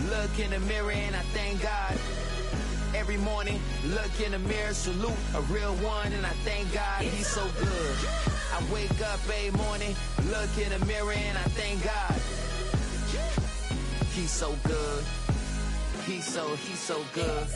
look in the mirror and I thank God. Every morning, look in the mirror, salute a real one, and I thank God he's so good. I wake up every morning, look in the mirror and I thank God. He's so good. He's so good.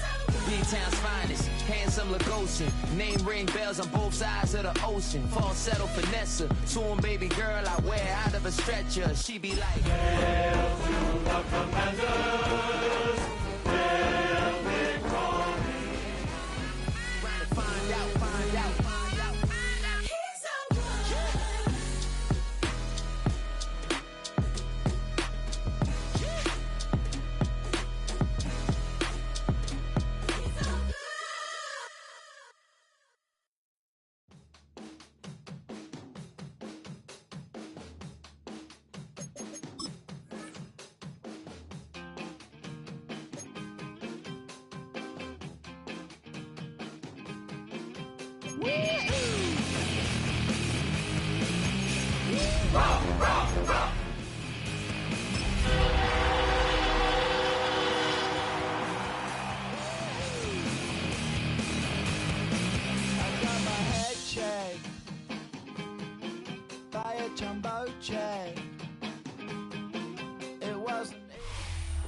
B-Town's finest, handsome Lagosian. Name ring bells on both sides of the ocean. Falsetto finesse, to him baby girl I wear out of a stretcher. She be like, hail to the commanders, hail victory. Trying to find out. He's so good.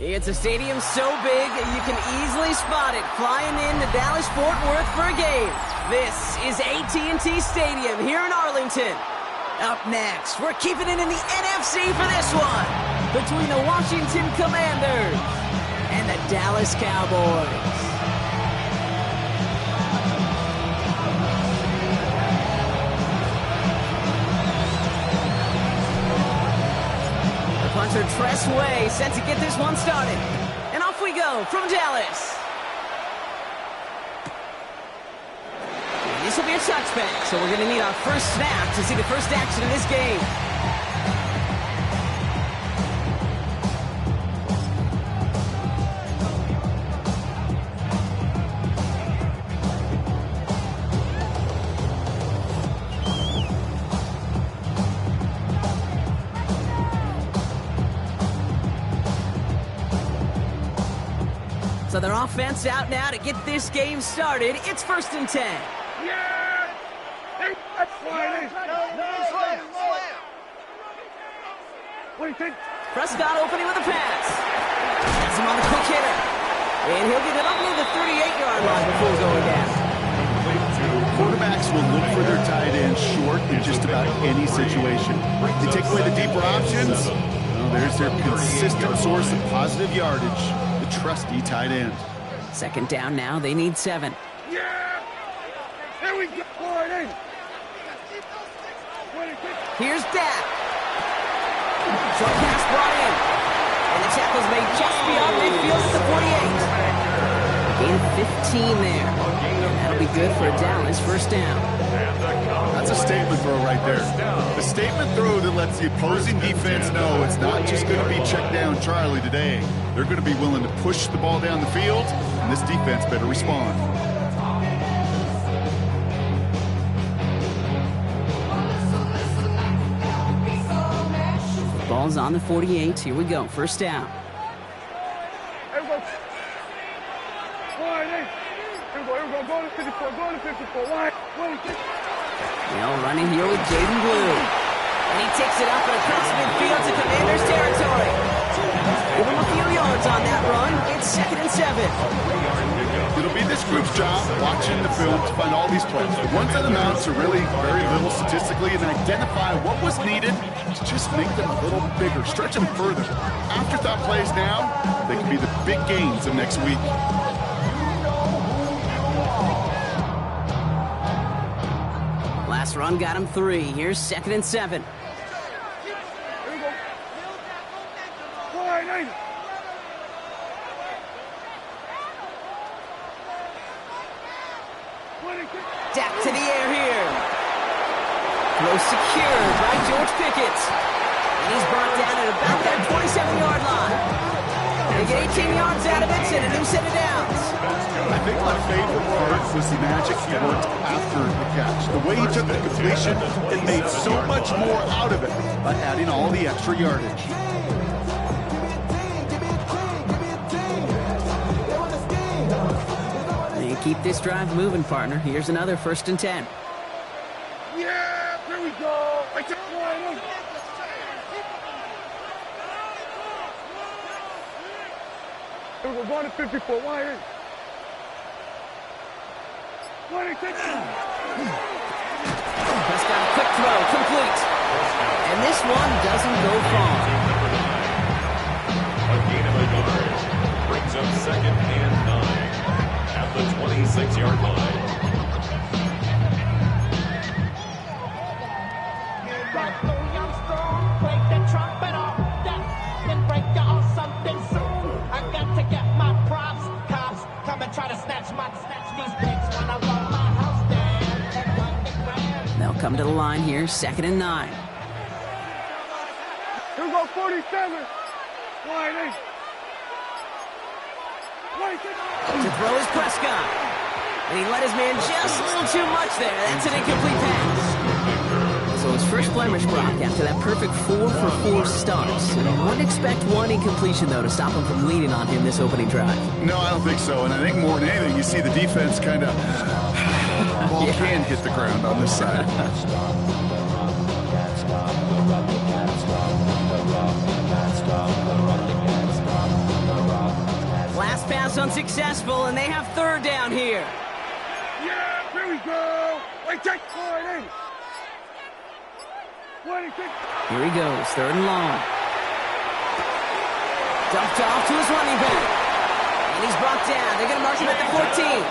It's a stadium so big you can easily spot it flying into Dallas-Fort Worth for a game. This is AT&T Stadium here in Arlington. Up next, we're keeping it in the NFC for this one, between the Washington Commanders and the Dallas Cowboys. Punter Tress Way set to get this one started. And off we go from Dallas. This will be a touchback, so we're going to need our first snap to see the first action of this game. So their offense out now to get this game started. It's 1st and 10. Yeah! That's fine. What do you think? Prescott opening with a pass. Has him on the quick hitter. And he'll get it up near the 38-yard line before going down. Quarterbacks will look for their tight end short in just about any situation. They take away the deeper options. Well, there's their consistent source of positive yardage. Trusty tight end. 2nd down now. They need 7. Yeah! Here we go. Here's Dak. Short pass brought in. And the tackle's made just beyond midfield at the 48. Gain of 15 there. And that'll be good for a Dallas 1st down. That's a statement throw right there. A statement throw that lets the opposing defense know it's not just going to be check down Charlie today. They're going to be willing to push the ball down the field, and this defense better respond. Ball's on the 48. Here we go. 1st down. Here we go. Here we go. Go to 54. Go to 54. Why? Running here with Jaden Blue. And he takes it up and across midfield to Commanders territory. Give him a few yards on that run. It's 2nd and 7. It'll be this group's job watching the film to find all these plays. The ones that amount to really very little statistically and identify what was needed to just make them a little bigger, stretch them further. Afterthought plays now, they can be the big gains of next week. Last run got him 3. Here's 2nd and 7. Here we go. Wide. Dak to the air here. Throw secured by George Pickett. And he's brought down at about that 27-yard line. They get 18 yards out of it and a new set of downs. I think my favorite part was the magic he worked after the catch. The way he took the completion and made so much more out of it by adding all the extra yardage. Keep this drive moving, partner. Here's another 1st and 10. Yeah, here we go. I took one. We're going to 54. Wide. Prescott, quick throw, complete. And this one doesn't go far. A gain of a yard brings up 2nd and 9 at the 26-yard line. Break the trumpet off, then break y'all something soon. I got to get my props. Cops come and try to snatch these bricks when I roll my house down and run the ground. They'll come to the line here, 2nd and 9. Here we go, 47. Wide. To throw is Prescott. And he let his man just a little too much there. That's an incomplete pass. So his first blemish, Brock, after that perfect 4-for-4 starts. And I wouldn't expect one incompletion, though, to stop him from leaning on him this opening drive. No, I don't think so. And I think more than anything, you see the defense kind of ball can hit the ground on this side. Last pass unsuccessful, and they have 3rd down here. Yeah, here we go. Wait, take 40. Here he goes, 3rd and long. Dumped off to his running back. And he's brought down. They're going to mark him at the 14.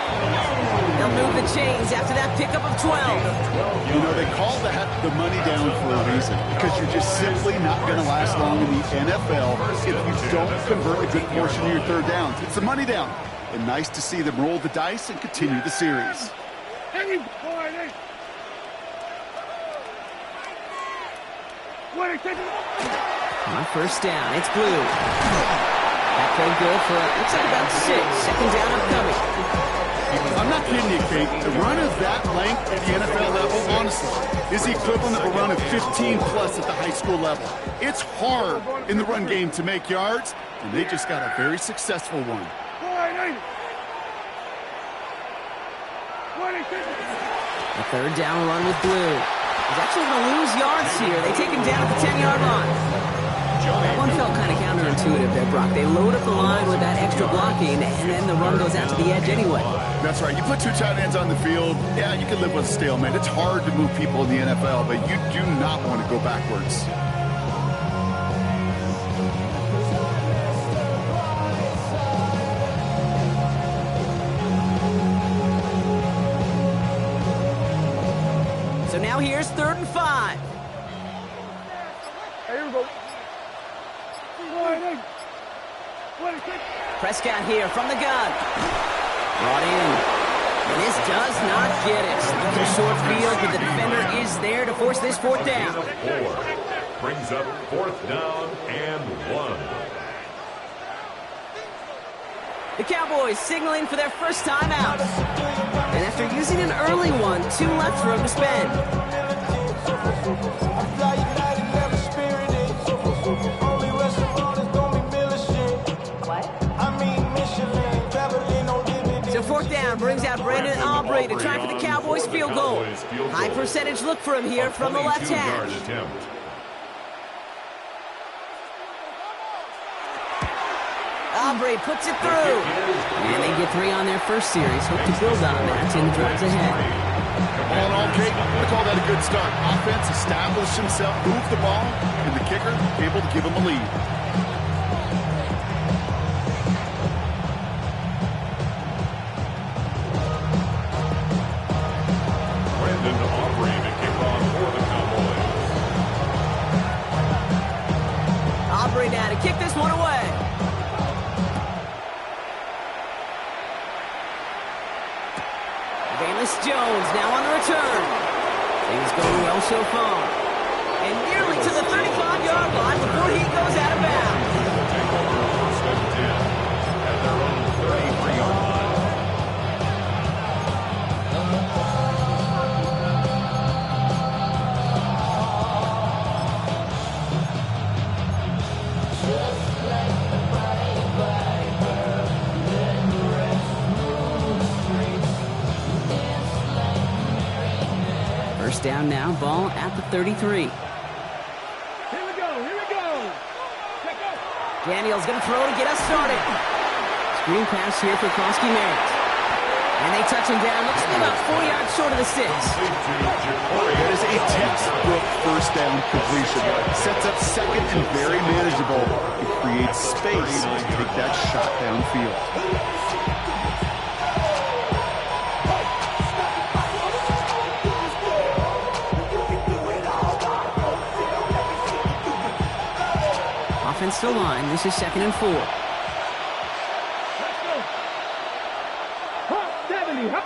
They'll move the chains after that pickup of 12. You know, they call that the money down for a reason, because you're just simply not going to last long in the NFL if you don't convert a good portion of your 3rd downs. It's the money down. And nice to see them roll the dice and continue the series. On 1st down, it's Blue. That played good for, looks like about 6. 2nd down upcoming. I'm not kidding you, Kate. The run of that length at the NFL level, honestly, is the equivalent of a run of 15-plus at the high school level. It's hard in the run game to make yards, and they just got a very successful one. A 3rd down run with Blue. He's actually going to lose yards here. They take him down at the 10-yard line. That one felt kind of counterintuitive there, Brock. They load up the line with that extra blocking, and then the run goes out to the edge anyway. That's right. You put 2 tight ends on the field, yeah, you can live with a stalemate. It's hard to move people in the NFL, but you do not want to go backwards. So now here's 3rd and 5. Here we go. Prescott here from the gun. Brought in. And this does not get it. Looking short field, but the defender is there to force this 4th down. 4 brings up 4th down and 1. The Cowboys signaling for their first time out. And after using an early one, 2 left for him to spend. So 4th down brings out Brandon Aubrey to try for the Cowboys field goal. High percentage look for him here from the left hash. Aubrey puts it through. And they get 3 on their first series. Hope to build on that in the drives ahead. All in all, Kate, I call that a good start. Offense established himself, moved the ball, and the kicker able to give him a lead. Brandon Aubrey to kick off for the Cowboys. Aubrey now to kick this one away. Jones now on the return. Things going well so far. And nearly to the 35-yard line before he goes out of bounds. Take over 1st and 10 at their own 33-yard line. First down now, ball at the 33. Here we go. Check out. Daniels going to throw to get us started. Screen pass here for Krosky Merritt. And they touch him down. Looks to be about 4 yards short of the sticks. That is a textbook first down completion. Sets up second and very manageable. It creates space to take that shot downfield. Offensive line. This is 2nd and 4. Let's go. Hop, 70. Hop.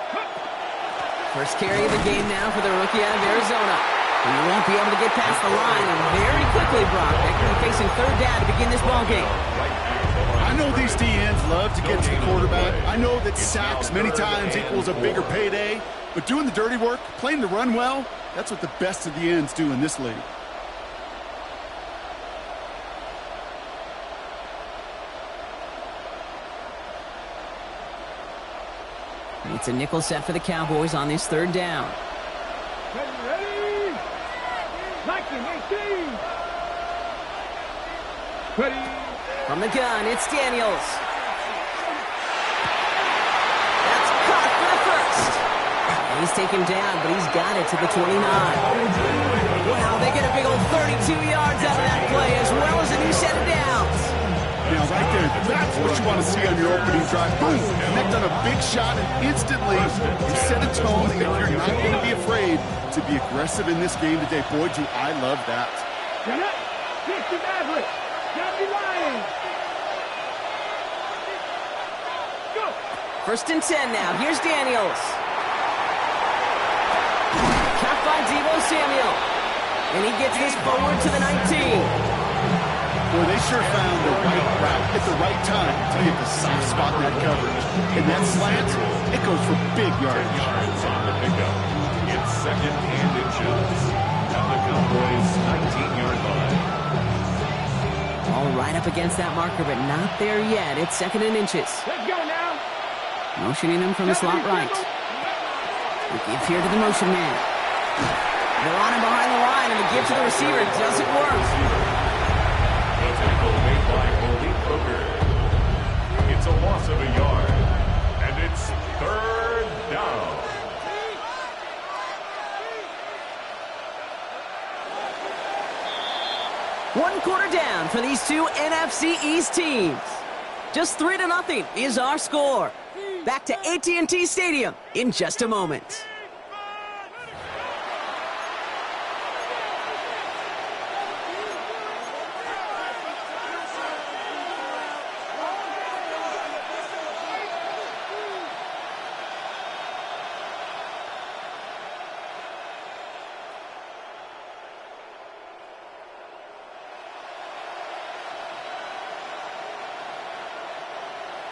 First carry of the game now for the rookie out of Arizona. And he won't be able to get past the line. And very quickly, Brock, they're going to be facing 3rd down to begin this ball game. I know these DNs love to get to the quarterback. I know that sacks many times equals a bigger payday. But doing the dirty work, playing the run well, that's what the best of the ends do in this league. It's a nickel set for the Cowboys on this 3rd down. Ready? 1918. Ready? From the gun, it's Daniels. That's caught for the first. He's taken down, but he's got it to the 29. Wow, they get a big old 32 yards out of that play, as well as a new set of downs. Now, right there, that's what you want to see on your opening drive. Boom! Connect on a big shot, and instantly you set a tone that you're not going to be afraid to be aggressive in this game today. Boy, do I love that. Get up. Get the Maverick. Get the Lions. Go. 1st and 10 now. Here's Daniels. Caught by Deebo Samuel. And he gets this forward to the 19. Boy, they sure found the right route at the right time to get the soft spot in that coverage. And that slant, it goes for big yardage. Yards on the pickup. It's 2nd and inches. At the Cowboys' 19-yard line. All right up against that marker, but not there yet. It's 2nd and inches. Let's go now. Motioning him from the slot right. The give here to the motion man. They're on him behind the line, and the give to the receiver doesn't work. The tackle made by Malik Hooker. It's a loss of a yard, and it's 3rd down. One quarter down for these two NFC East teams. Just 3-0 is our score. Back to AT&T Stadium in just a moment.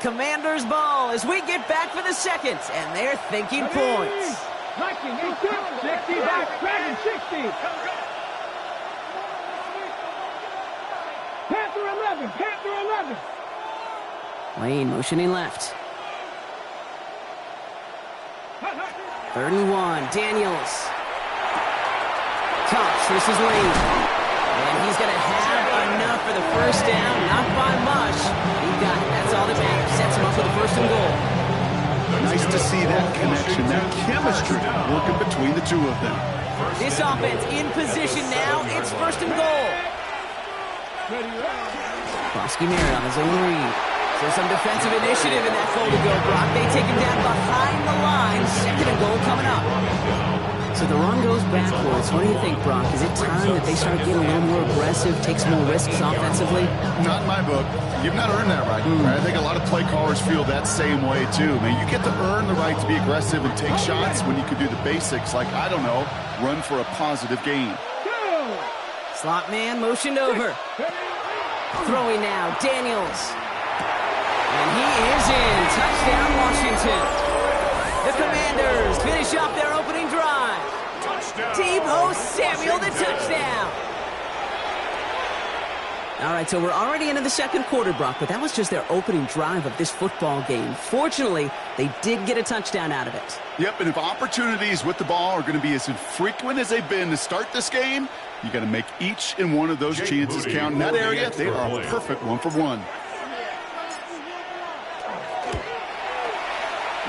Commanders ball as we get back for the second, and they're thinking points. 60 back, 60. Panther 11. Lane motioning left. 3rd and 1, Daniels. Tops, this is Lane. And he's going to have enough for the first down, not by much. He got it, that's all that matters. Sets him up for the 1st and goal. Nice to see that connection, that chemistry working between the two of them. This offense in position now. It's 1st and goal. Krosky Merritt on his own read. So some defensive initiative in that goal to go, Brock. They take him down behind the line. 2nd and goal coming up. So the run goes backwards. What do you think, Brock? Is it time that they start getting a little more aggressive, take some more risks offensively? Not in my book. You've not earned that right. Right? I think a lot of play callers feel that same way, too. Man, you get to earn the right to be aggressive and take shots when you can do the basics, like, I don't know, run for a positive gain. Slot man motioned over. Throwing now, Daniels. And he is in. Touchdown, Washington. The Commanders finish off their opening drive. Deebo Samuel, the touchdown. All right, so we're already into the second quarter, Brock, but that was just their opening drive of this football game. Fortunately, they did get a touchdown out of it. Yep, and if opportunities with the ball are going to be as infrequent as they've been to start this game, you got to make each and one of those chances count. In that area, they are a perfect 1-for-1.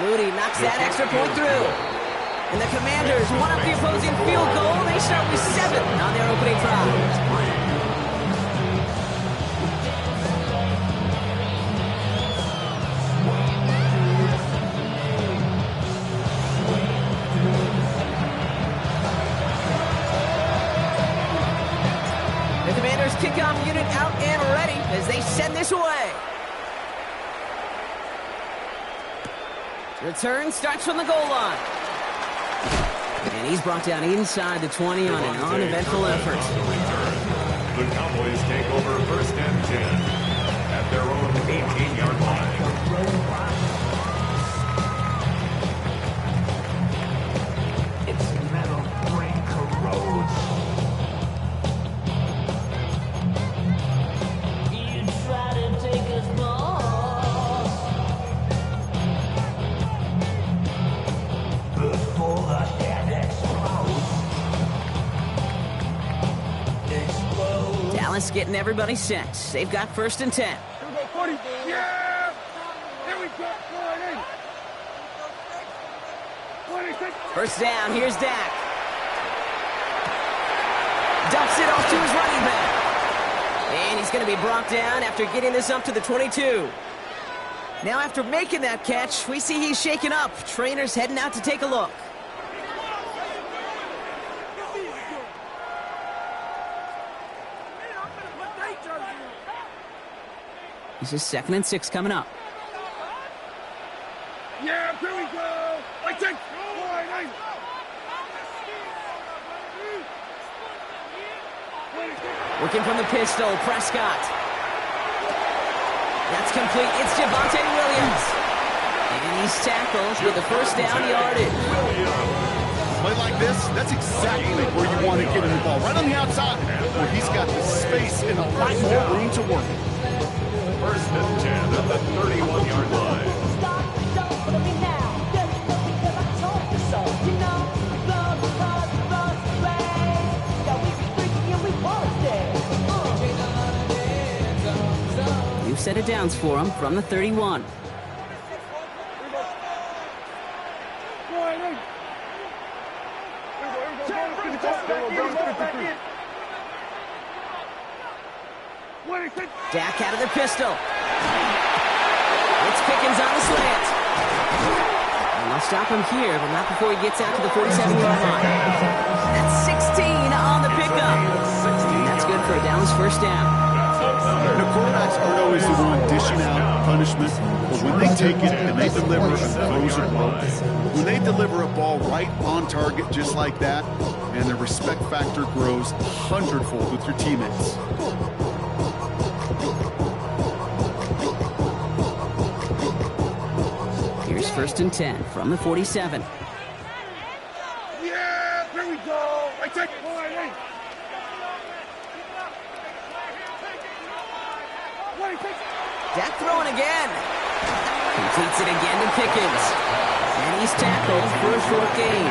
Moody knocks that extra point through. And the Commanders one up the opposing field goal. They start with 7 on their opening drive. The Commanders kickoff unit out and ready as they send this away. Return starts from the goal line. And he's brought down inside the 20 on an uneventful effort. The Cowboys take over first and 10 at their own 18-yard line. Its metal brain corrodes. You try to take us boss before the head explodes. Dallas getting everybody set. They've got first and 10. Here we go, 40. Yeah! Here we go. Go in. 26. First down, here's Dak. Dumps it off to his running back. And he's going to be brought down after getting this up to the 22. Now after making that catch, we see he's shaken up. Trainer's heading out to take a look. This is 2nd and 6 coming up. Yeah, here we go. I take. Working from the pistol, Prescott. That's complete. It's Javonte Williams. And he's tackled with the first down yardage. Play like this, that's exactly where you want to get in the ball. Right on the outside, where he's got the space and a lot more room to work. First and 10 at the 31-yard line. Stop, don't put me now. Just because I told you so. You know, love play. Yeah, we freaky and we wanna stay. New set of downs for him from the 31. Dak out of the pistol. It's Pickens on the slant. And they'll stop him here, but not before he gets out to the 47-yard line. That's 16 on the pickup. That's good for a Dallas first down. The quarterbacks aren't always the one dishing out punishment, but when they take it and they deliver a closer blow, when they deliver a ball right on target just like that, and the respect factor grows 100-fold with your teammates. Here's first and 10 from the 47. Yeah, here we go. I take. Dak throwing again. Completes it again to Pickens. And he's tackled for a short gain.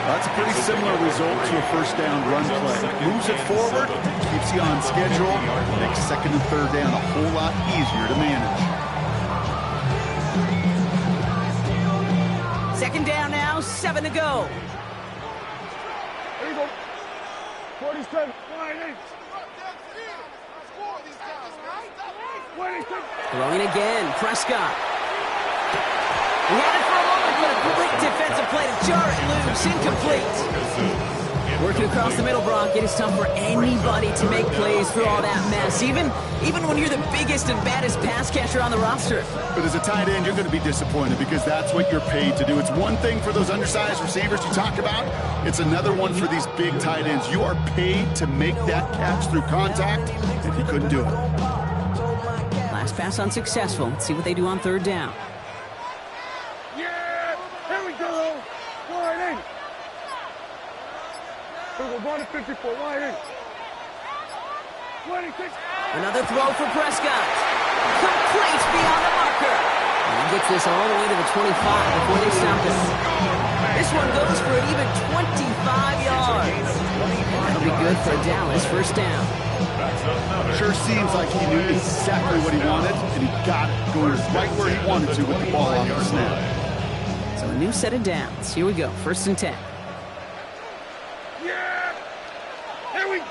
That's a pretty similar result to a first down run play. Moves it forward, keeps you on schedule, makes second and third down a whole lot easier to manage. Second down now, 7 to go. Here we go. 47. Throwing again, Prescott. He had it for a moment, but a great defensive play to jar it loose, incomplete. Working across the middle, Brock, it is tough for anybody to make plays through all that mess, even when you're the biggest and baddest pass catcher on the roster. But as a tight end, you're going to be disappointed because that's what you're paid to do. It's one thing for those undersized receivers you talk about. It's another one for these big tight ends. You are paid to make that catch through contact, and you couldn't do it. Last pass unsuccessful. Let's see what they do on third down. Yeah, here we go. Wide in. Here we go, going to 54. Wide in. Another throw for Prescott. Complete beyond the marker. And he gets this all the way to the 25 before they stop him. This one goes for an even 25 yards. That'll be good for a Dallas first down. Sure seems like he knew exactly what he wanted, and he got it, going right where he wanted to with the ball off the snap. So a new set of downs. Here we go, 1st and 10. Yeah! Here we go!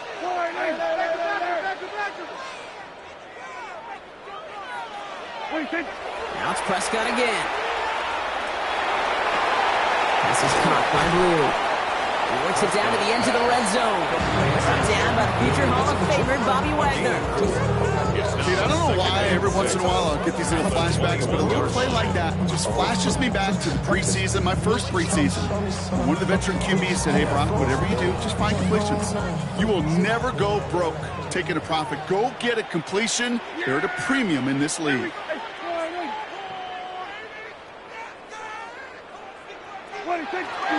Now it's Prescott again. This is caught by Blue. He works it down to the edge of the red zone. Brought down by the future Hall of Famer, Bobby Wagner. Dude, I don't know why every once in a while I'll get these little flashbacks, but a little play like that just flashes me back to the preseason, my first preseason. One of the veteran QBs said, hey, Brock, whatever you do, just find completions. You will never go broke taking a profit. Go get a completion. They're at a premium in this league.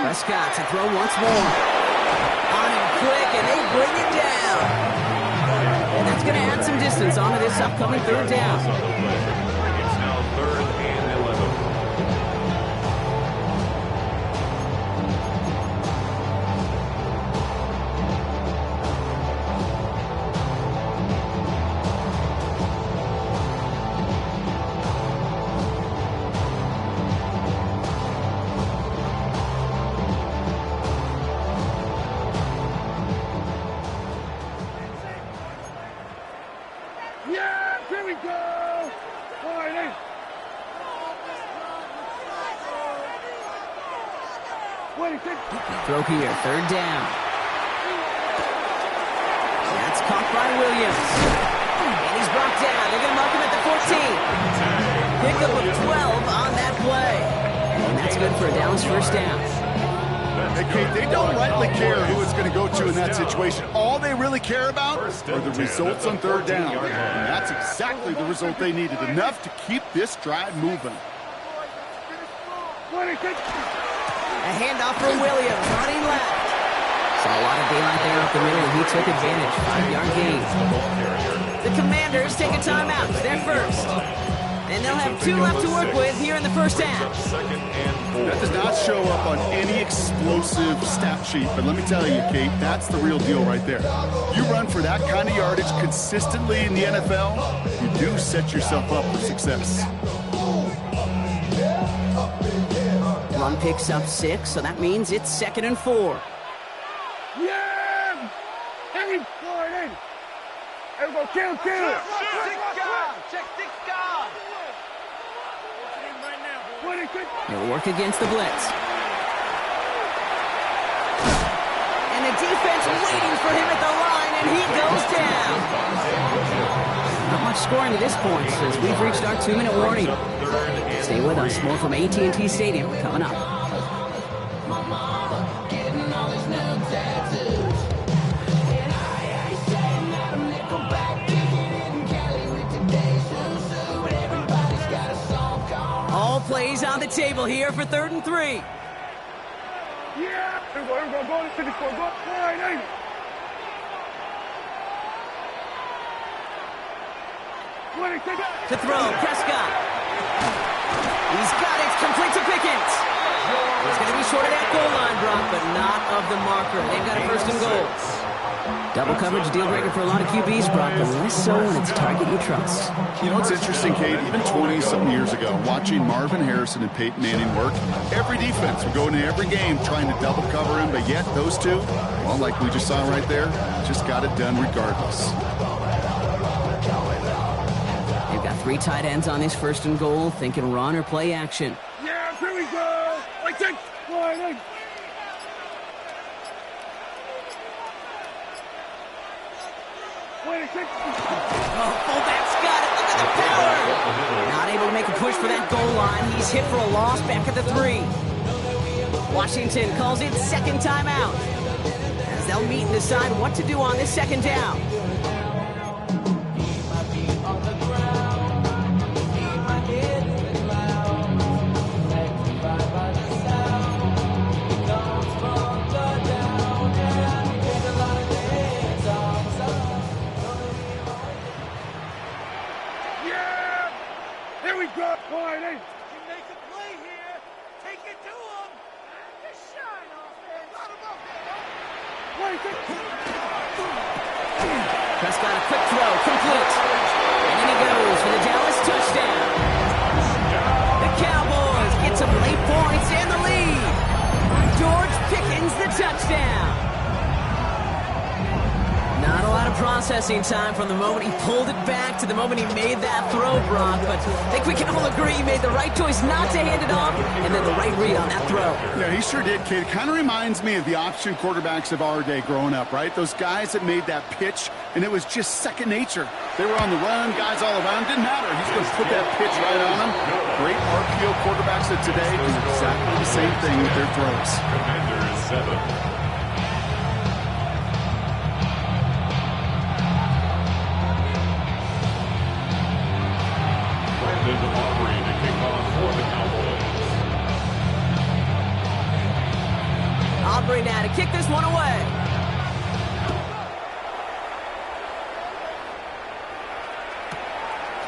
Prescott to throw once more. On him quick, and they bring it down. And that's going to add some distance onto this upcoming 3rd down. It's now 3rd and 11. Yeah! Here we go! Throw here, 3rd down. That's caught by Williams. And he's brought down. They're going to mark him at the 14. Pickup of 12 on that play. And that's good for a Dallas first down. Hey, Kate, they don't rightly care who it's going to go to in that situation. All they really care about are the results on 3rd down. And that's exactly the result they needed. Enough to keep this drive moving. A handoff for Williams, running left. Saw a lot of daylight there up the middle, and he took advantage. 5-yard gain. The Commanders take a timeout. They're first. And they'll have 2 left to work with here in the first half. That does not show up on any explosive stat sheet, but let me tell you, Kate, that's the real deal right there. You run for that kind of yardage consistently in the NFL, you do set yourself up for success. Run picks up 6, so that means it's 2nd and 4. Yeah! Here we go! Here we go, kill! Check 6 guard! He'll work against the blitz. And the defense waiting for him at the line, and he goes down. Not much scoring to this point, as we've reached our 2-minute warning. Stay with us. More from AT&T Stadium coming up. All plays on the table here for 3rd and 3. Yeah! Here we go, go to 54, go! Right, To throw, Prescott. He's got it, complete to Pickens. He's going to be short of that goal line, Brock, but not of the marker. They've got a 1st and goal. Double coverage, deal breaker for a lot of QBs, Brock, but less so when it's a target you trust. You know what's interesting, Kate? Even 20-something years ago, watching Marvin Harrison and Peyton Manning work, every defense would go into every game trying to double cover him, but yet those two, well, like we just saw right there, just got it done regardless. They've got 3 tight ends on this 1st and goal, thinking run or play action. Yeah, here we go! Like that! Right, Oh, fullback's got it. Look at the power. Not able to make a push for that goal line. He's hit for a loss back at the 3. Washington calls it 2nd timeout, as they'll meet and decide what to do on this 2nd down. go. Wide, hey. You make a play here. Take it to him. Just shine off, man. Got him up there. Wait, Prescott, a quick throw, complete. And in he goes for the Dallas touchdown. The Cowboys get some late points and the lead. George Pickens, the touchdown. Not a lot of processing time from the moment he pulled it back to the moment he made that throw, Brock. But I think we can all agree he made the right choice not to hand it off, and then the right read on that throw. Yeah, he sure did, kid. Kind of reminds me of the option quarterbacks of our day growing up, right? Those guys that made that pitch, and it was just second nature. They were on the run, guys all around. Didn't matter. He's going to put that pitch right on them. Great RPO quarterbacks of today do exactly the same thing with their throws. Commanders 7. Aubrey to kick off for the Cowboys. Aubrey now to kick this one away.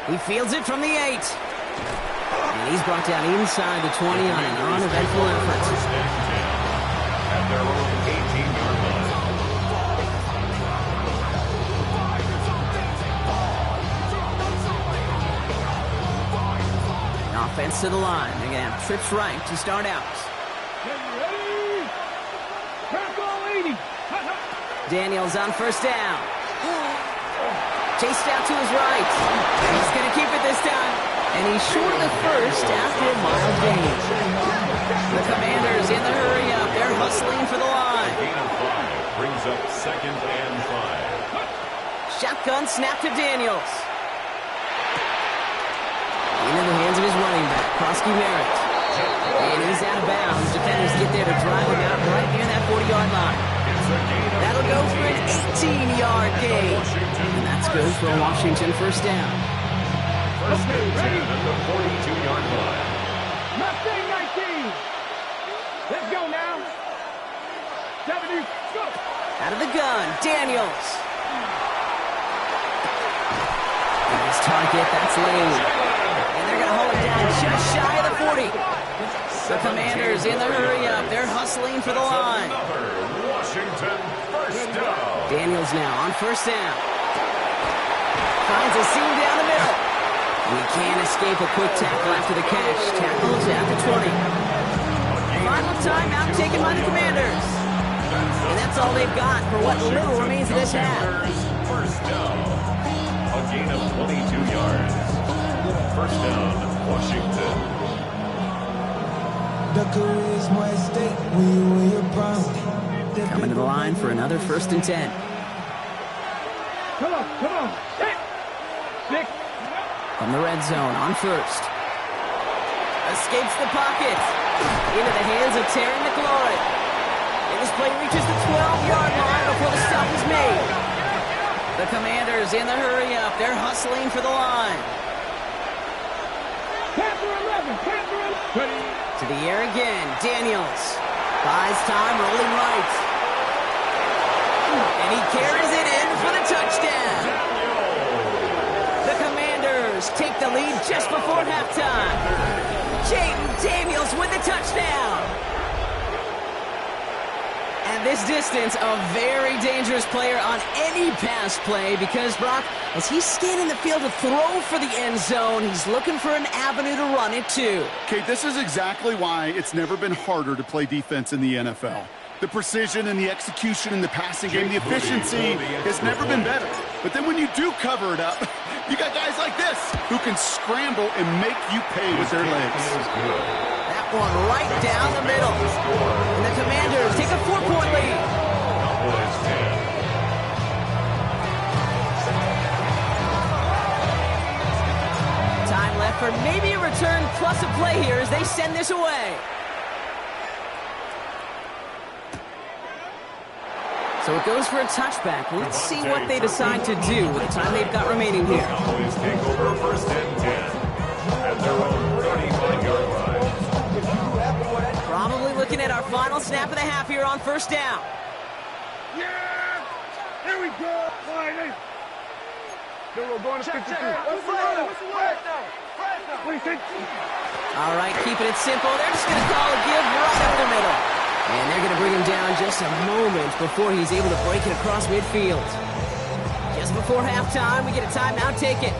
He fields it from the 8. And he's brought down inside the 20 on an uneventful effort. First and 10 at their own 18-yard line. Offense to the line. Again, trips right to start out. ready. Crack all 80. Daniels on first down. Chased out to his right. He's going to keep it this time. And he's short of the first after a mild gain. The Commanders in the hurry up. They're hustling for the line. Gain of 5 brings up 2nd and 5. Shotgun snap to Daniels. Into the hands of his running back, Krosky Merritt. And he's out of bounds. Defenders get there to drive him out right near that 40-yard line. That'll go for an 18-yard gain. And that's good for a Washington first down. First and 10 at the 42-yard line. Mustang 19. Let's go now. 70. Go. Out of the gun, Daniels. Nice target, that's Lane. And they're going to hold it down just shy of the 40. The Commanders in the hurry up. They're hustling for the line. Another Washington first down. Daniels now on first down. Finds a seam down the middle. We can't escape a quick tackle after the catch. Tackles at the 20. Final timeout taken by the Commanders. And that's all they've got for what little remains of this half. First down. A gain of 22 yards. First down, Washington. Coming to the line for another 1st and 10. Come on. Six. From the red zone on first. Escapes the pocket. Into the hands of Terry McLaurin. And this play reaches the 12-yard line before the stop is made. The Commanders in the hurry up. They're hustling for the line. Panther 11. Ready. To the air again. Daniels. Buys time, rolling right. And he carries it in for the touchdown. The Commanders take the lead just before halftime. Jaden Daniels with the touchdown. And this distance, a very dangerous player on any pass play because, Brock, as he's scanning the field to throw for the end zone, he's looking for an avenue to run it too. Kate, this is exactly why it's never been harder to play defense in the NFL. The precision and the execution in the passing game, the efficiency has never been better. But then when you do cover it up, you got guys like this who can scramble and make you pay with their legs. That one right down the middle. And the Commanders take a 4-point lead. Cowboys 10. Time left for maybe a return plus a play here as they send this away. So it goes for a touchback. Let's see what they decide to do with the time they've got remaining here. Cowboys take over 1st and 10 at their own 35-yard line. Probably looking at our final snap of the half here on first down. Yeah. Here we go. Fine. Hey. Then we're going to 52. Fresno. All right, keeping it simple. They're just going to call a give right up the middle. And they're going to bring him down just a moment before he's able to break it across midfield. Just before halftime, we get a timeout ticket.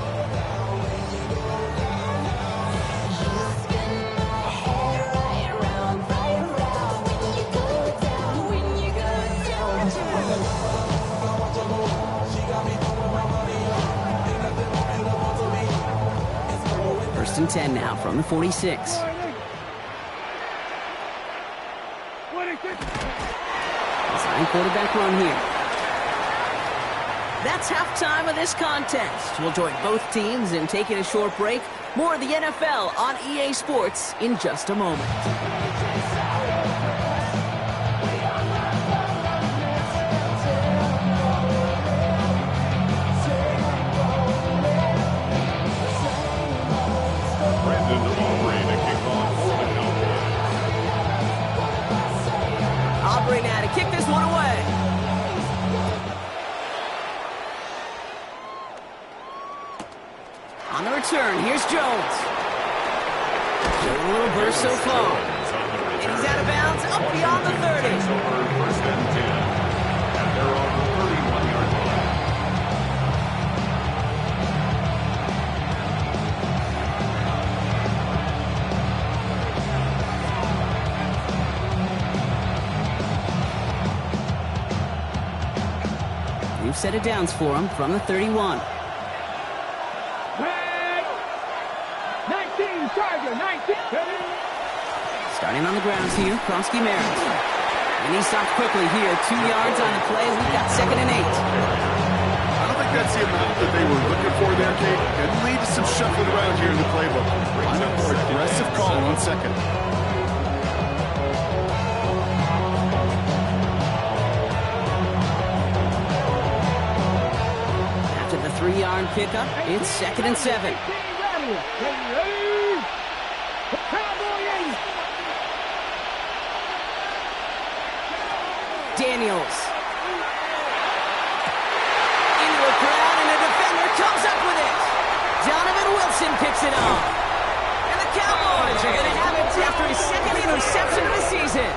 First and 10 now from the 46. Design quarterback run here. That's halftime of this contest. We'll join both teams in taking a short break. More of the NFL on EA Sports in just a moment. Aubrey now to kick this one away. On the return, here's Jones. Showing a little burst so far. And he's out of bounds, up beyond the 30. First and 10. And they're on the 31-yard line. New set of downs for him from the 31. 19, Tiger, 19. Starting on the grounds here, Kronsky Merritt. And he stopped quickly here, 2 yards on the play. We've got 2nd and 8. I don't think that's the amount that they were looking for there, Kate. It lead to some shuffling around here in the playbook. Line up for aggressive call on 2nd. After the 3-yard pickup, it's 2nd and 7. Daniels. Into a crowd, and a defender comes up with it. Donovan Wilson picks it off. And the Cowboys are going to have it after his 2nd interception of the season.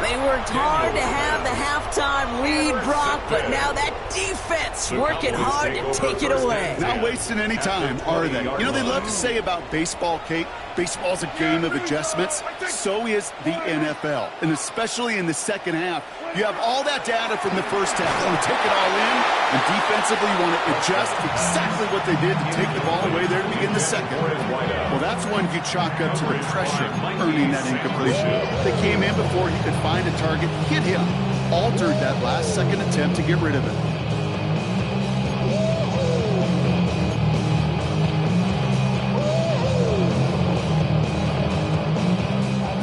They worked hard to have the halftime lead, Brock, but now that defense working hard to take it away. Not wasting any time, are they? You know, they love to say about baseball, Kate, baseball's a game of adjustments. So is the NFL, and especially in the second half. You have all that data from the first half. You want to take it all in, and defensively you want to adjust exactly what they did to take the ball away there to begin the second. Well, that's when you chalk up to the pressure earning that incompletion. They came in before he could find a target, hit him, altered that last second attempt to get rid of it.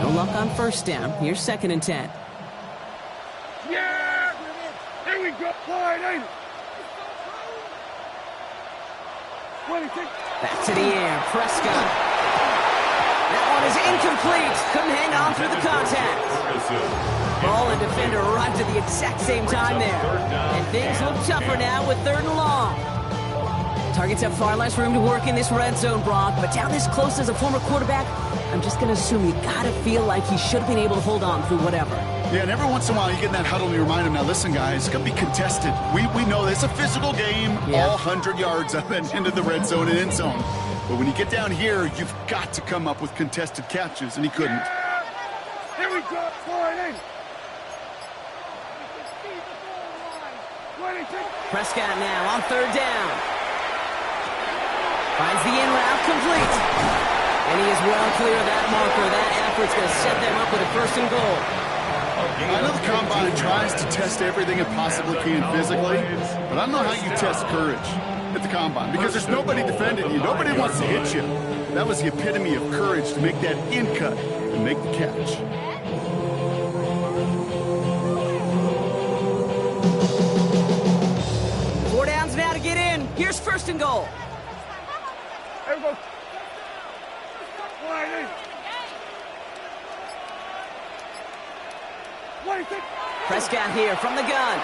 No luck on first down. Here's 2nd and 10. Yeah! There we go. Line 8. 26. Back to the air. Prescott. That one is incomplete. Couldn't hang on through the contact. Ball and defender arrived at the exact same time there. And things look tougher now with 3rd and long. Targets have far less room to work in this red zone, Brock. But down this close as a former quarterback, I'm just going to assume you got to feel like he should have been able to hold on through whatever. Yeah, and every once in a while you get in that huddle and you remind him, now listen, guys, it's going to be contested. We know it's a physical game, all 100 yards up and into the red zone and end zone. But when you get down here, you've got to come up with contested catches, and he couldn't. Here we go. Line 8. 26. Prescott now on 3rd down. Finds the in route complete. And he is well clear of that marker. That effort's going to set them up with a 1st and goal. I know the Combine tries to test everything it possibly can physically, but I don't know how you test courage at the Combine, because there's nobody defending you. Nobody wants to hit you. That was the epitome of courage, to make that in cut and make the catch. Four downs now to get in. Here's 1st and goal. There we go. Line 8. 26. Prescott here from the gun.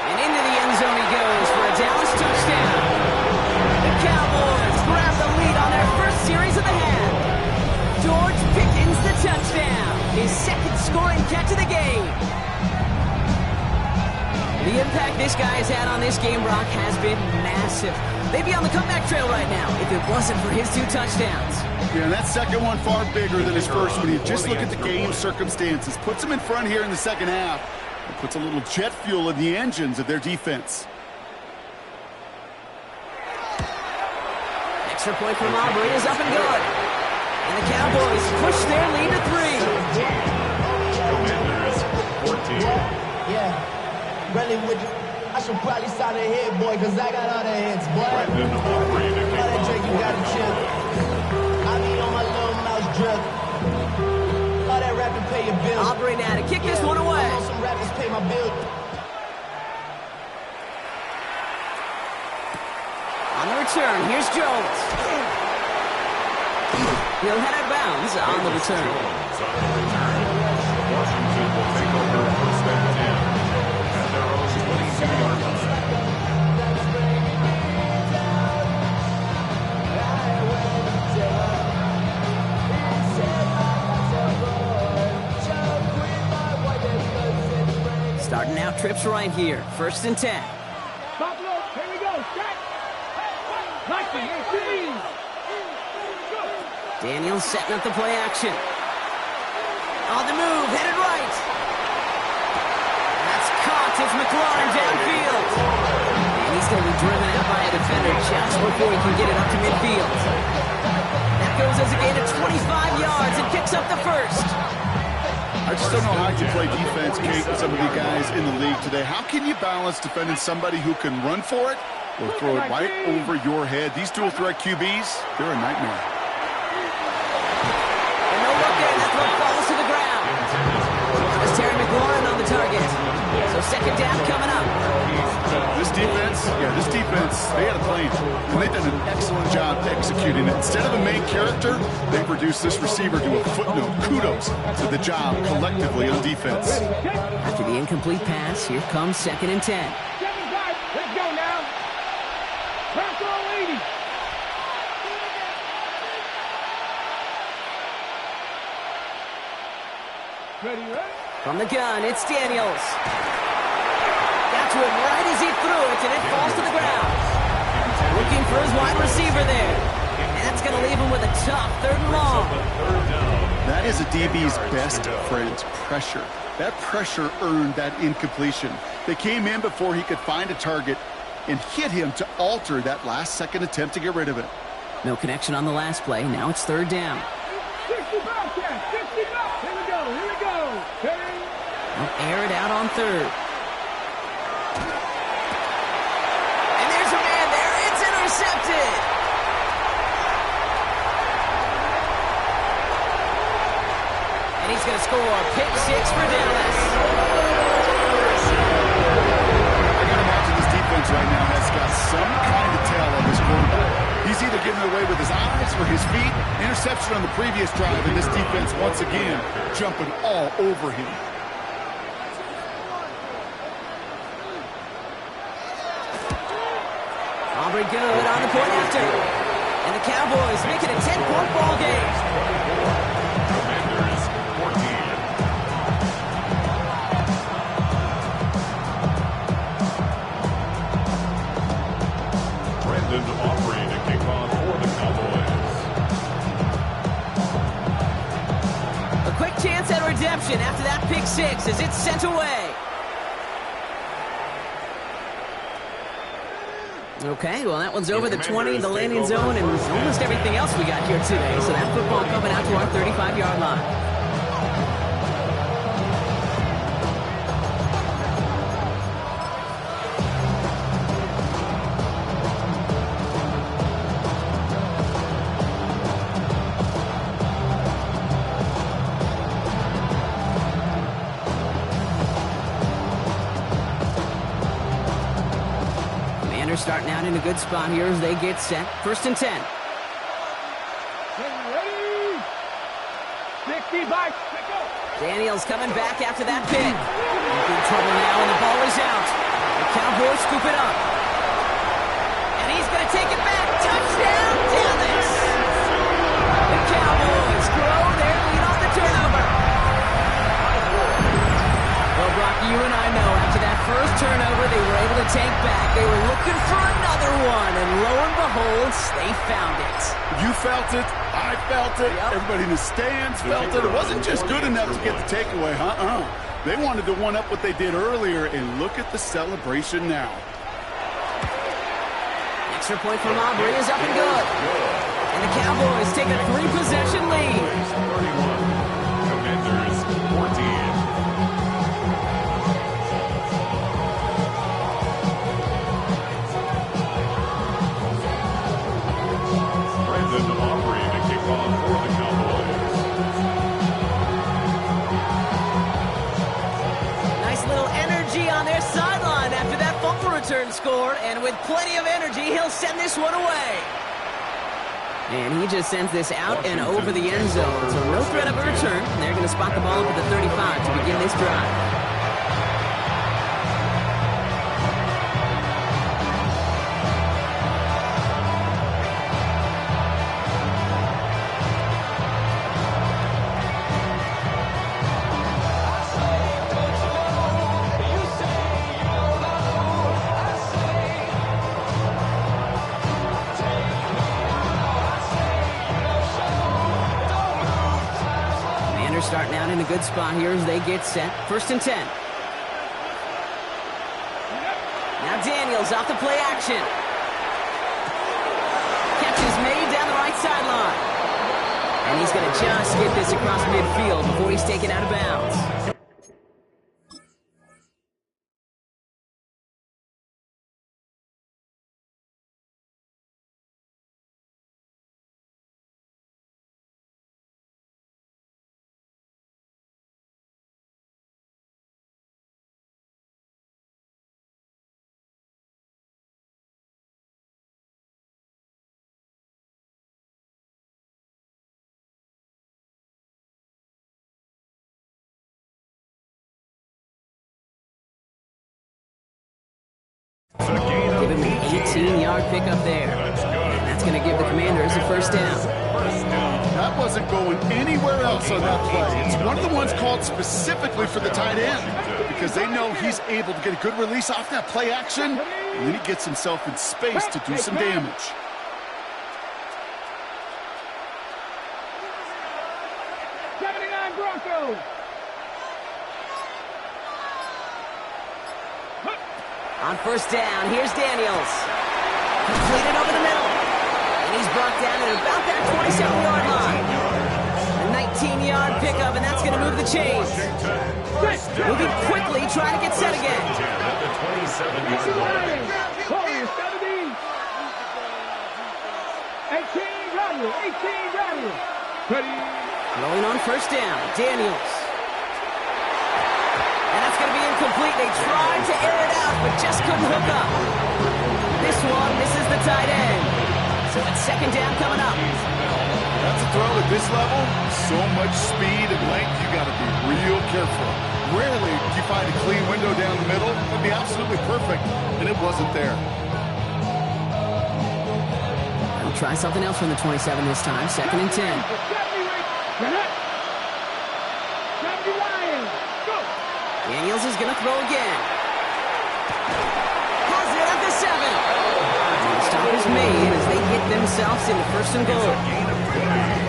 And into the end zone he goes for a Dallas touchdown. The Cowboys grab the this guy has had on this game, Brock, has been massive. They'd be on the comeback trail right now if it wasn't for his 2 touchdowns. Yeah, and that second one far bigger than his first one. You just look at the game circumstances. Puts them in front here in the second half. It puts a little jet fuel in the engines of their defense. Extra point from Aubrey is up and good. And the Cowboys push their lead to 3. Commanders 14. Yeah, really would you? I should probably sign a hit, boy, because I got all the hits, boy. Brandon Aubrey to kick All that off drink, you got to chill. I be on my little mouse drip. All that rapping, pay your bills. Aubrey now to kick this one away. I know some rappers pay my bills. On the return, here's Jones. He'll head out of bounds on the return. Jones on the return. Washington will take over first and 10 at their own 22-yard line. Starting out trips right here. First and 10. Buffalo, here we go. Set. Nice. Daniels setting up the play action. On the move, headed right. That's caught. It's McLaurin downfield. And he's going to be driven out by a defender just before he can get it up to midfield. That goes as a gain of 25 yards and picks up the first. I just don't know how you play defense, Kate, with some of the guys in the league today. How can you balance defending somebody who can run for it or throw it right over your head? These dual threat QBs, they're a nightmare. And no look there, that one falls to the ground. It's Terry McLaurin on the target. So second down coming up. This defense, they had a plan. And they've done an excellent job executing it. Instead of a main character, they produced this receiver to a footnote. Kudos to the job collectively on defense. After the incomplete pass, here comes second and 10. Let's go now. Pass on, lady. Ready, right? From the gun, it's Daniels. Got to him right as he threw it, and it falls to the ground. Looking for his wide receiver there. And that's going to leave him with a tough 3rd and long. That is a DB's best friend, pressure. That pressure earned that incompletion. They came in before he could find a target and hit him to alter that last-second attempt to get rid of it. No connection on the last play. Now it's 3rd down. 60 back there. 60 back. Here we go. Here we go. Ready? They'll air it out on 3rd. And there's a man there. It's intercepted. And he's going to score a pick 6 for Dallas. I got to imagine this defense right now has got some kind of tell on this quarterback. He's either giving it away with his eyes or his feet. Interception on the previous drive, and this defense once again jumping all over him. Aubrey good on the point after. And the Cowboys make it a 10-point ball game. Commanders 14. Brandon Aubrey to kick off for the Cowboys. A quick chance at redemption after that pick 6 as it's sent away. Okay, well, that one's over the 20, the landing zone, and almost everything else we got here today. So that football coming out to our 35-yard line. Starting out in a good spot here as they get set. 1st and 10. Ready? 60 back. Let's go. Daniels coming back after that pick. In big trouble now, and the ball is out. The Cowboys scoop it up. And he's going to take it back. Touchdown, Dallas! The Cowboys grow their lead on the turnover. Well, Brock, you and I know after that first turnover, they were able They were looking for another one, and lo and behold, they found it. You felt it. I felt it. Yep. Everybody in the stands felt it. It wasn't just good enough to get the takeaway, They wanted to one-up what they did earlier, and look at the celebration now. Extra point from Aubrey is up and good. And the Cowboys take a 3-possession lead. 31. Commanders 14. Aubrey to kick off for the Cowboys. Nice little energy on their sideline after that fumble return scored, and with plenty of energy, he'll send this one away. And he just sends this out and over the end zone, so no threat of a return. They're going to spot the ball at the 35 to begin this drive. Starting out in a good spot here as they get set. 1st and 10. Now Daniels off the play action. Catch is made down the right sideline. And he's going to just get this across midfield before he's taken out of bounds. Give him an 18-yard pickup there. And that's going to give the Commanders a 1st down. That wasn't going anywhere else on that play. It's one of the ones called specifically for the tight end because they know he's able to get a good release off that play action, and then he gets himself in space to do some damage. Broncos. On 1st down, here's Daniels. Completed over the middle. And he's brought down at about that 27-yard line. A 19-yard pickup, and that's going to move the chains. Moving quickly, trying to get set again. At the 27-yard line. 18 rally. Ready. Rolling on 1st down, Daniels. And that's going to be incomplete. They tried to air it out, but just couldn't hook up. This one misses the tight end. So it's 2nd down coming up. That's a throw at this level. So much speed and length, you got to be real careful. Rarely do you find a clean window down the middle. It'd be absolutely perfect, and it wasn't there. They'll try something else from the 27 this time. 2nd and 10. Daniels is going to throw again. Has it at the 7. The stop is made as they get themselves into 1st and goal.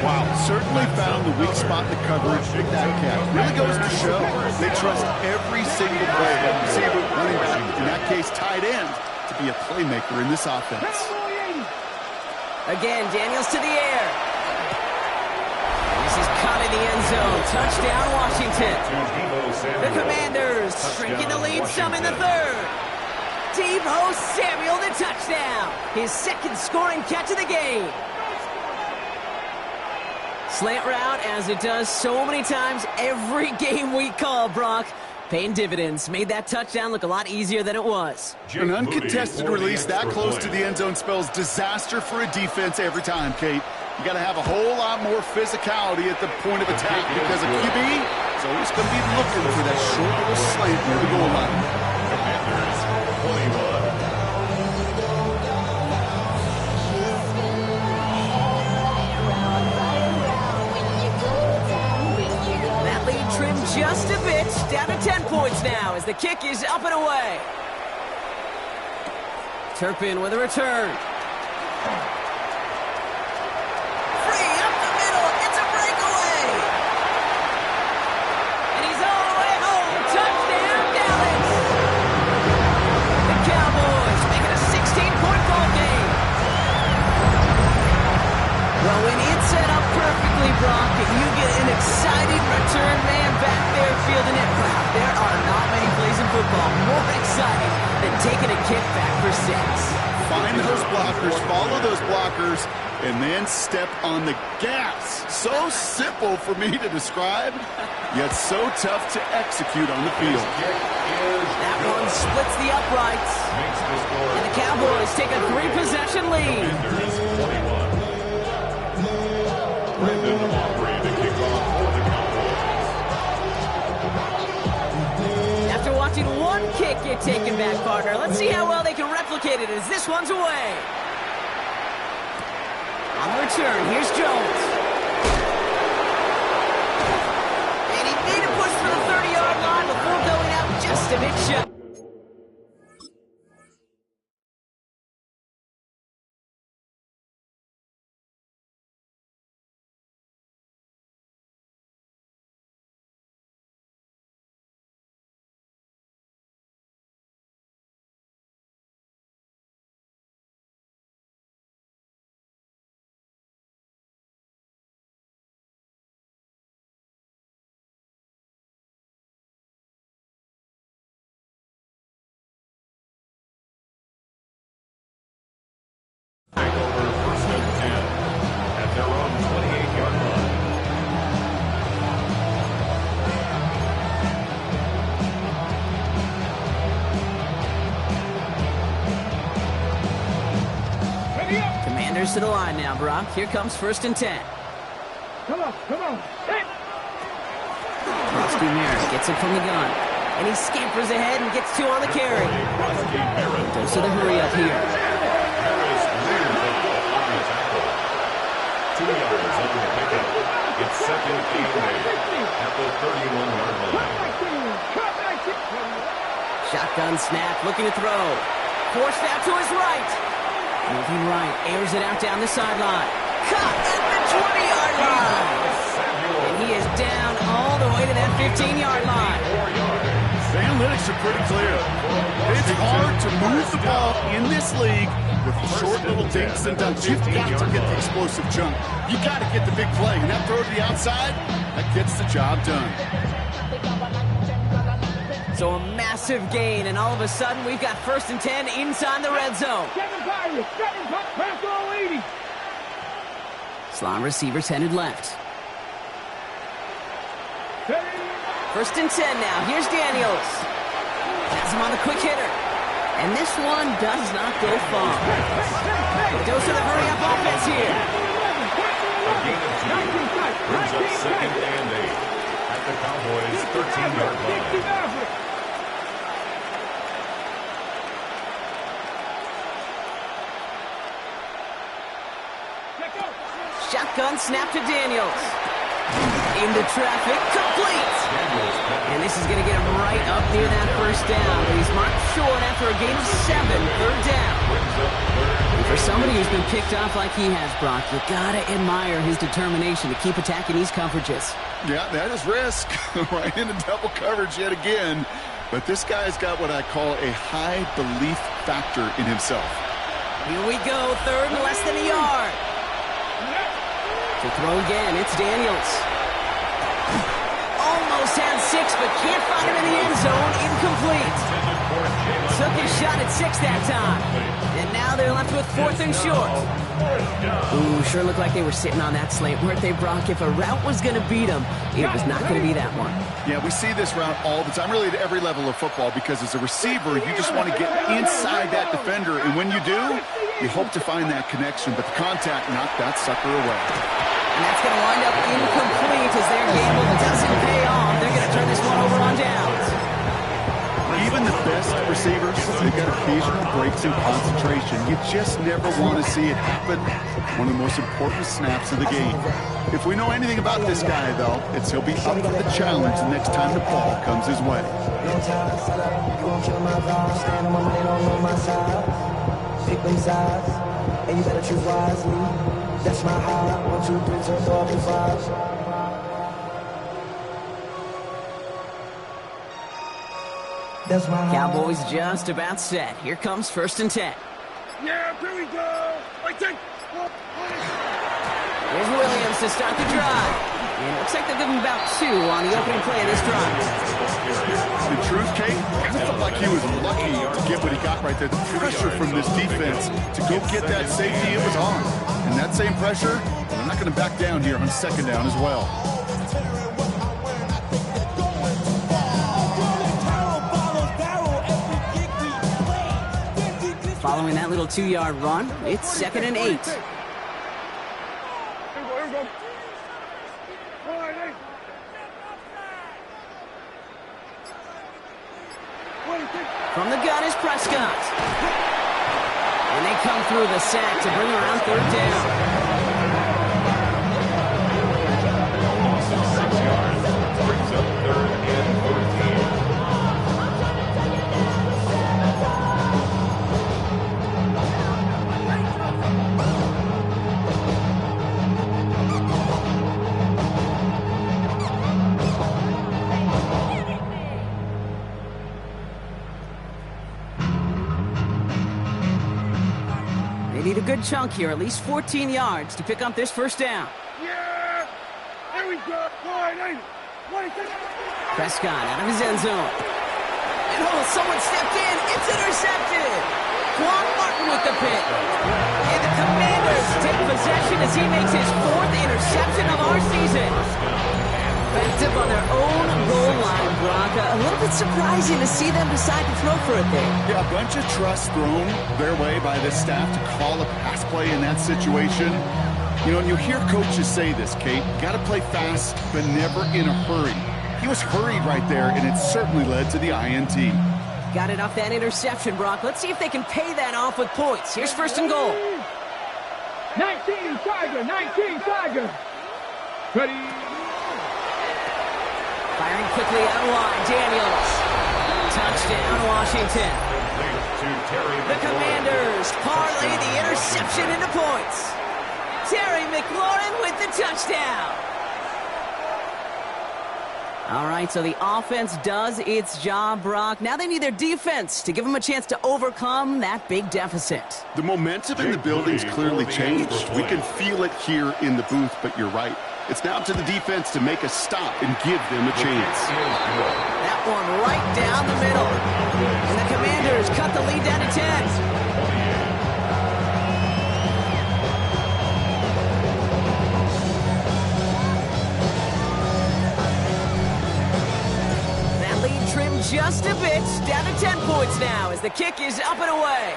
Wow, certainly found the weak spot in the coverage with that catch. Really goes to show they trust every single player, receiver, running back, in that case tight end, to be a playmaker in this offense. Again, Daniels to the air. This is caught in the end zone. Touchdown, Washington. The Commanders shrinking the lead some in the 3rd. Deebo Samuel, the touchdown. His 2nd scoring catch of the game. Slant route, as it does so many times every game we call, Brock. Paying dividends. Made that touchdown look a lot easier than it was. An uncontested release that close to the end zone spells disaster for a defense every time, Kate. You got to have a whole lot more physicality at the point of attack because a QB is always going to be looking for that short little slant near the goal line. Commanders 21. That lead trimmed just a bit, down to 10 points now as the kick is up and away. Turpin with a return. Free up the middle. It's a breakaway. And he's all the way home. Touchdown, Dallas. The Cowboys make it a 16-point ball game. Well, when it's set up perfectly, Brock, and you get an exciting return man back there fielding it, wow, there are not many plays in football more exciting than taking a kick back for 6. Find those blockers, follow those blockers, and then step on the gas. So simple for me to describe, yet so tough to execute on the field. That one splits the uprights. And the Cowboys take a 3-possession lead. After watching one kick get taken back, partner, let's see how well they can replicate it as this one's away. On the return, here's Jones. And he made a push for the 30-yard line before going out just a bit shy. Over first and 10 at their own 28-yard line. Commanders to the line now, Brock. Here comes first and 10. Come on, come on. Hit! Merritt gets it from the gun. And he scampers ahead and gets 2 on the carry. Goes to the hurry up here. 2 yards under the pickup. It's second and 8 at the 31-yard line. Shotgun snap, looking to throw. Forced out to his right. Moving right, airs it out down the sideline. Caught at the 20-yard line. And he is down all the way to that 15-yard line. The analytics are pretty clear. It's hard to move the ball in this league with short little dinks and dunks. You've got to get the explosive jump. You got to get the big play. And that throw to the outside, that gets the job done. So a massive gain, and all of a sudden we've got first and 10 inside the red zone. Slot receivers headed left. First and 10 now. Here's Daniels. Has him on the quick hitter. And this one does not go far. Goes to the hurry-up offense here. A gain of 2 brings up second and 8 at the Cowboys' 13-yard line. Shotgun snap to Daniels. Into traffic, complete. And this is going to get him right up near that first down. He's marked short after a gain of 7, third down. And for somebody who's been picked off like he has, Brock, you got to admire his determination to keep attacking these coverages. Yeah, that is risk. Right into double coverage yet again. But this guy's got what I call a high belief factor in himself. Here we go, third and less than a yard. To throw again, it's Daniels. Almost had 6, but can't find him in the end zone. Incomplete. Took his shot at 6 that time. And now they're left with 4th and short. Ooh, sure looked like they were sitting on that slant, weren't they, Brock? If a route was going to beat them, it was not going to be that one. Yeah, we see this route all the time, really at every level of football, because as a receiver, you just want to get inside that defender. And when you do, you hope to find that connection. But the contact knocked that sucker away. And that's going to wind up incomplete as their gamble doesn't pay off. They're going to turn this one over on downs. Even the best receivers, they've got occasional breaks in concentration. You just never want to see it happen. One of the most important snaps of the game. If we know anything about this guy, though, it's he'll be up for the challenge the next time the ball comes his way. pick them sides, and you better choose wisely. That's my high. 1, 2, 3, turn 4 up to 5. That's my high. Cowboys just about set. Here comes 1st and 10. Yeah, here we go. Wait, take. Here's Williams to start the drive. And it looks like they'll give him about 2 on the opening play of this drive. The truth, Kate, I felt like he was lucky to get what he got right there. The pressure from this defense to go get that safety, it was on. And that same pressure, they're not going to back down here on 2nd down as well. Following that little 2-yard run, it's 2nd and 8. Here we go. All right, hey. From the gun is Prescott. And they come through the sack to bring around 3rd down. Loss of 6 yards brings up 3rd and 14. They need a good chunk here, at least 14 yards to pick up this 1st down. Yeah! Here we go. All right, hey. Prescott out of his end zone. And someone stepped in. It's intercepted. Quan Martin with the pick. And the Commanders take possession as he makes his 4th interception of our season. Backed up on their own goal line, Brock. A little bit surprising to see them decide to throw for it there. Yeah, a bunch of trust thrown their way by this staff to call a pass play in that situation. You know, and you hear coaches say this, Kate, you got to play fast, but never in a hurry. He was hurried right there, and it certainly led to the INT. Got it off that interception, Brock. Let's see if they can pay that off with points. Here's 1st and goal. 19 Tiger, 19 Tiger. Ready. Firing quickly out wide, Daniels. Touchdown, Washington. The Commanders parlay the interception into points. Terry McLaurin with the touchdown. All right, so the offense does its job, Brock. Now they need their defense to give them a chance to overcome that big deficit. The momentum in the building's clearly changed. We can feel it here in the booth, but you're right. It's now up to the defense to make a stop and give them a chance. That one right down the middle. And the Commanders cut the lead down to 10. That lead trimmed just a bit, down to 10 points now as the kick is up and away.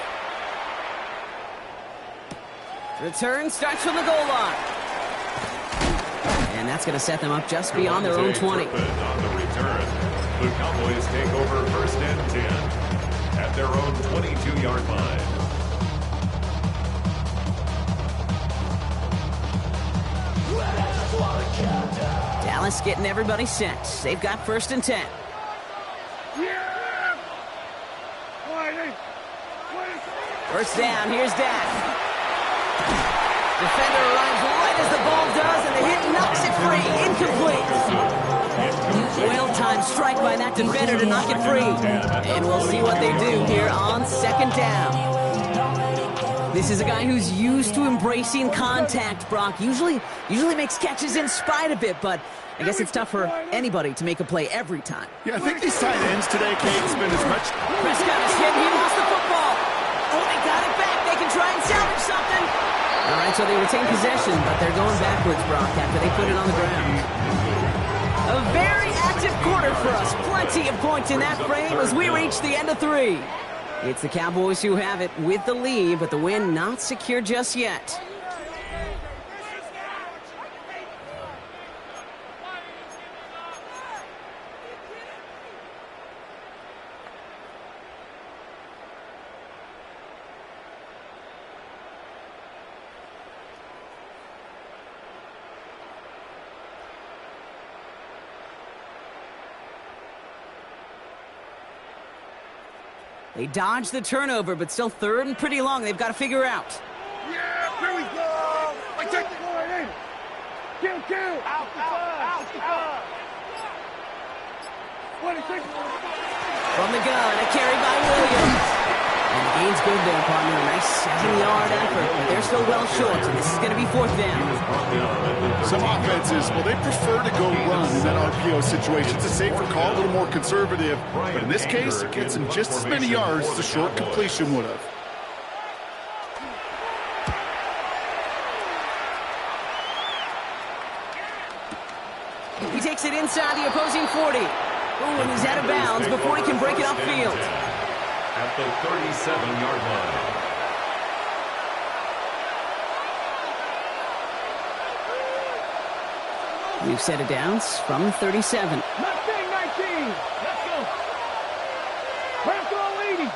Return starts from the goal line. And that's going to set them up just beyond their own 20. On the return, the Cowboys take over 1st and 10 at their own 22-yard line. Dallas getting everybody set. They've got 1st and 10. Yeah! All right, hey. 1st down, here's Dak. Defender arrives right as the ball does, and the hit knocks it free. Incomplete. Well-timed strike by that defender to knock it free. And we'll see what they do here on 2nd down. This is a guy who's used to embracing contact, Brock. Usually makes catches in spite of it, but I guess it's tough for anybody to make a play every time. Yeah, I think these tight ends today, Kate, spend as much... Prescott is hit. He lost the football. Oh, they got it back. They can try and salvage something. All right, so they retain possession, but they're going backwards, Brock, after they put it on the ground. A very active quarter for us. Plenty of points in that frame as we reach the end of 3. It's the Cowboys who have it with the lead, but the win not secure just yet. They dodge the turnover, but still third and pretty long. They've got to figure out. Yeah, here we go. I take the ball in. Kill. Out. 26. From the gun, a carry by Williams. And the gain's good there, partner. A nice 7-yard effort, but they're still well short, so this is going to be fourth down. Some offenses, well, they prefer to go run in that RPO situation. It's a safer call, a little more conservative. But in this case, it gets him just as many yards as a short completion would have. He takes it inside the opposing 40. Ooh, and he's out of bounds before he can break it upfield. At the 37-yard line. We've set it down from 37. Mustang 19. Let's go. Purple 80.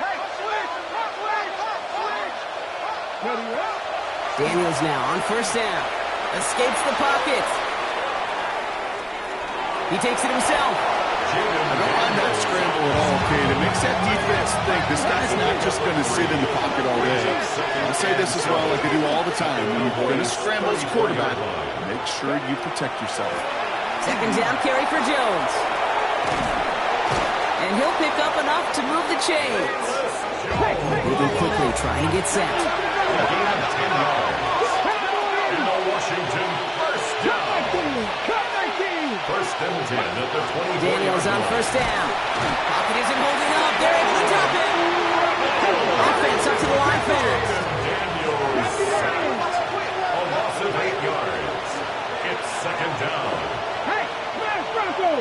Hey, switch. Ready up. Daniels now on first down. Escapes the pocket. He takes it himself. I don't mind that scramble at all, Kate. It makes that defense think this guy's not just going to sit in the pocket all day. I'll say this as well, like they do all the time. When you're going to scramble as a quarterback, make sure you protect yourself. Second down carry for Jones. And he'll pick up enough to move the chains. Moving quickly, trying to get set. He had 10 yards. And the Washington first down. First and 10 at the 20. Daniels on first down. Pocket isn't holding up. They're able to drop it. Offense up to the line fence. Daniels sacked. A loss of 8 yards. It's second down. Hey, smash Bronco.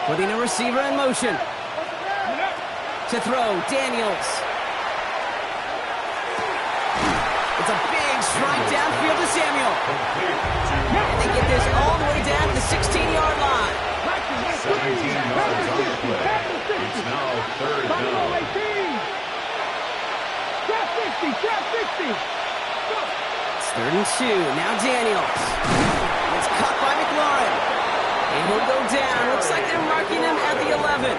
Putting a receiver in motion. To throw, Daniels. It's a big strike downfield to Samuel. And they get this all the way down to the 16-yard line. 17 yards on the play. It's now third down. Trap 60. It's 3rd and 2. Now Daniels. It's caught by McLaurin. And he'll go down. Looks like they're marking him at the 11.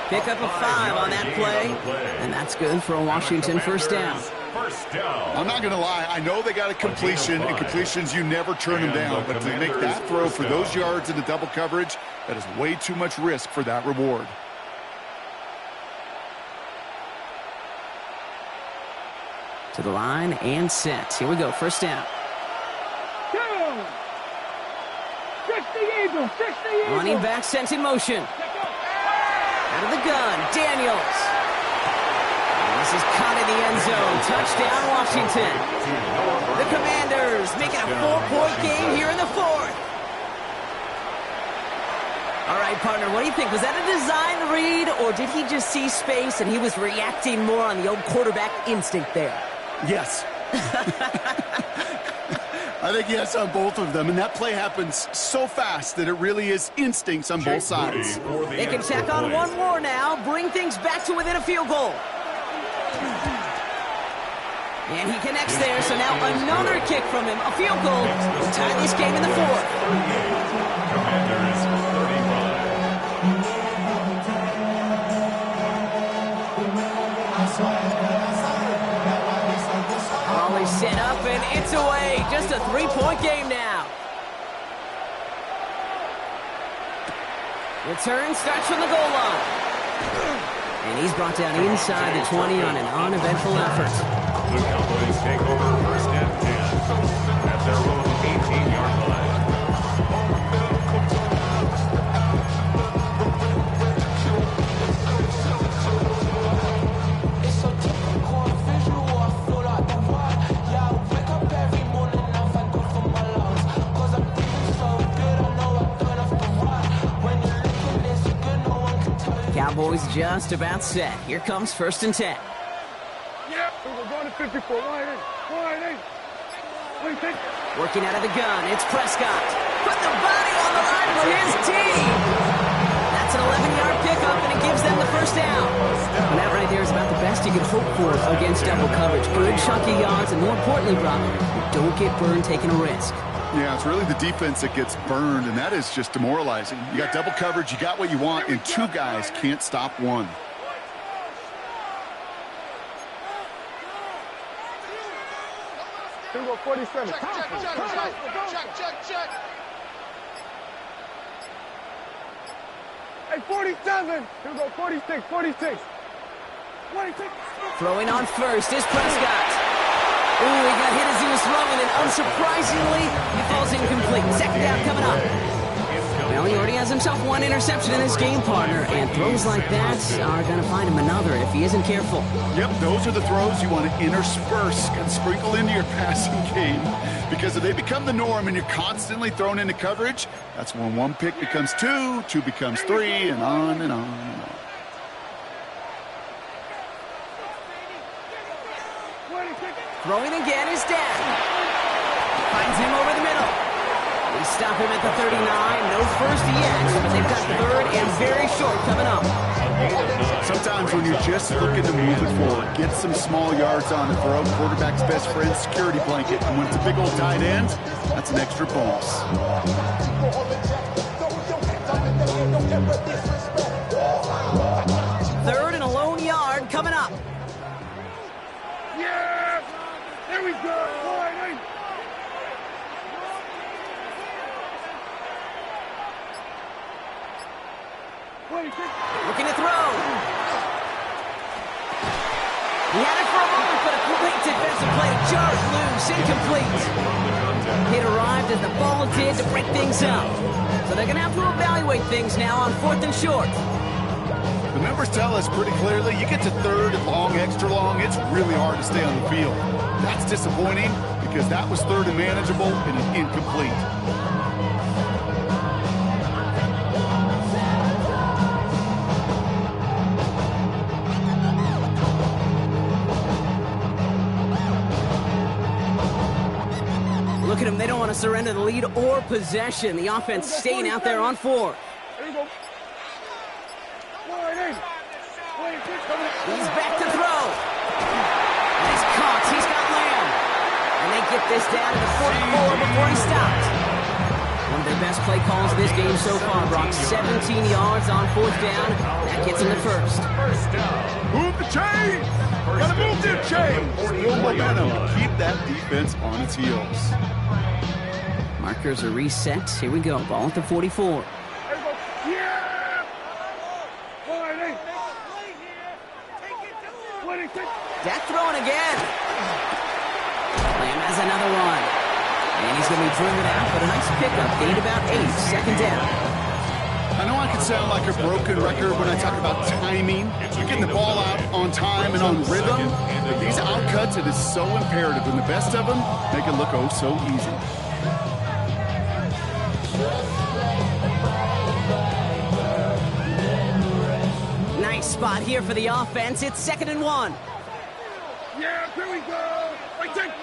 Pick up a 5 on that play. And that's good for a Washington first down. I'm not going to lie. I know they got a completion, and completions, you never turn them down. But to make that throw for those yards into double coverage, that is way too much risk for that reward. To the line and set. Here we go. First down. 60 Eagles. Running back sent in motion. Out of the gun. Daniels. This is caught in the end zone. Touchdown, Washington. The Commanders making a 4-point game here in the 4th. All right, partner, what do you think? Was that a design read, or did he just see space and he was reacting more on the old quarterback instinct there? Yes. I think yes on both of them, and that play happens so fast that it really is instincts on both sides. They can tack on one more now, bring things back to within a field goal. And he connects there, so now another kick from him, a field goal to tie this game in the 4th. Commanders 35. Ball is set up, and it's away. Just a 3-point game now. Return starts from the goal line. And he's brought down inside the 20 on an uneventful effort. The Cowboys take over first and 10 at their own 18-yard line. Cowboys just about set. Here comes first and 10. Yeah, we're going to 54. Wide in. Working out of the gun, it's Prescott. Put the body on the line for his team. That's an 11-yard pickup, and it gives them the first down. And that right there is about the best you can hope for against double coverage. Good chunky yards, and more importantly, Brock, you don't get burned taking a risk. Yeah, it's really the defense that gets burned, and that is just demoralizing. You got double coverage, you got what you want, and two guys can't stop one. 47. Check. Hey, 47. Here we go, 46. 46. Throwing on first is Prescott. Ooh, he got hit as he was throwing, and unsurprisingly, he falls incomplete. Second down coming up. Well, he already has himself one interception in his game, partner, and throws like that are going to find him another if he isn't careful. Yep, those are the throws you want to intersperse and sprinkle into your passing game, because if they become the norm and you're constantly thrown into coverage, that's when one pick becomes two, two becomes three, and on and on and on. Throwing again is Dan. Finds him over the middle. They stop him at the 39. No first yet, but they've got third and very short coming up. Sometimes when you're just looking to move it forward, get some small yards on the throw, quarterback's best friend, security blanket. And when it's a big old tight end, that's an extra bonus. Third and a lone yard coming up. Yeah! There we go! Looking to throw. He had it for a moment, but a great defensive play to jar it loose, incomplete. It arrived as the ball did to break things up. So they're going to have to evaluate things now on 4th and short. The numbers tell us pretty clearly, you get to third and long, extra long, it's really hard to stay on the field. That's disappointing because that was third and manageable and an incomplete. Look at them. They don't want to surrender the lead or possession. The offense staying out there on 4. He's back to throw. He's caught. He's got Lamb. And they get this down to the 44 before he stopped. One of their best play calls of this game so far, Brock. 17 yards on 4th down. That gets him the first. Move the chain! Gotta move the chain! Still momentum to keep that defense on its heels. Markers are reset. Here we go. Ball at the 44. Dak throwing again. Lamb has another one. And he's going to be driven out, but a nice pickup. Gained about 8. Second down. I know I can sound like a broken record when I talk about timing, getting the ball out on time and on rhythm, but these outcuts, it is so imperative, and the best of them make it look oh so easy. Nice spot here for the offense. It's 2nd and 1. Yeah, here we go! Right there!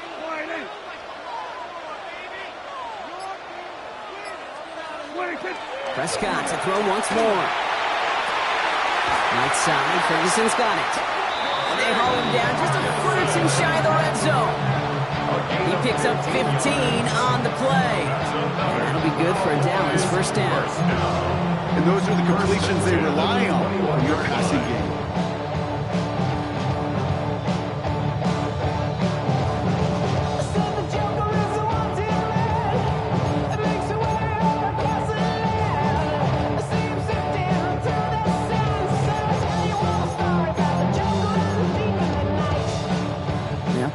Prescott to throw once more. Right side, Ferguson's got it. And they haul him down just a foot or two shy of the red zone. He picks up 15 on the play. And that'll be good for a Dallas first down. And those are the completions they rely on in your passing game.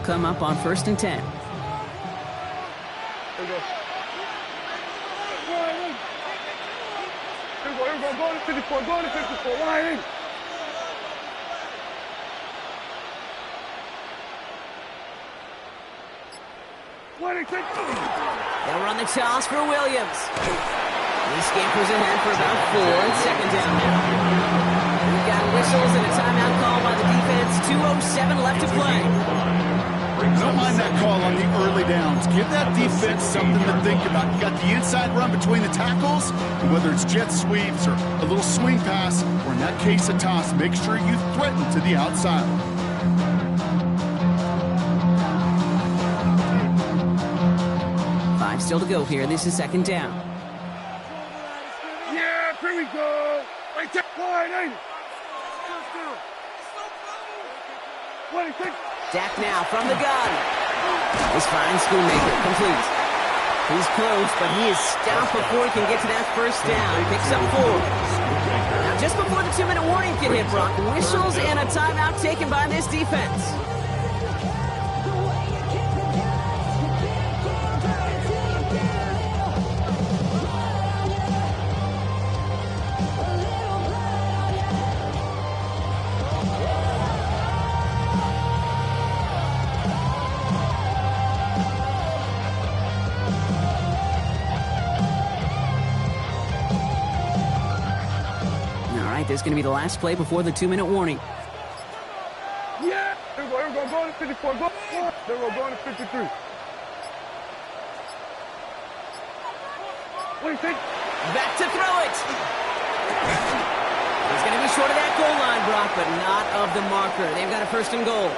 Come up on 1st and 10. Here we go. Go to 54. Go to 54. Line in. They'll run the toss for Williams. He scampers ahead for about 4 and 2nd down now. We've got whistles and a timeout call by the defense. 2:07 left to play. Don't mind that call on the early downs. Give that defense something to think about. You got the inside run between the tackles, and whether it's jet sweeps or a little swing pass, or in that case a toss, make sure you threaten to the outside. Five still to go here. This is 2nd down. Yeah, here we go. Right there. Line in. Dak now from the gun. This fine Schoonmaker, complete. He's close, but he is stopped before he can get to that first down. Picks up 4. Now, just before the 2-minute warning can hit, Brock, whistles and a timeout taken by this defense. This is going to be the last play before the 2-minute warning. Yeah! Here we go, go to 54, go. There we go, going to 53. What do you think? Back to throw it! He's going to be short of that goal line, Brock, but not of the marker. They've got a first and goal.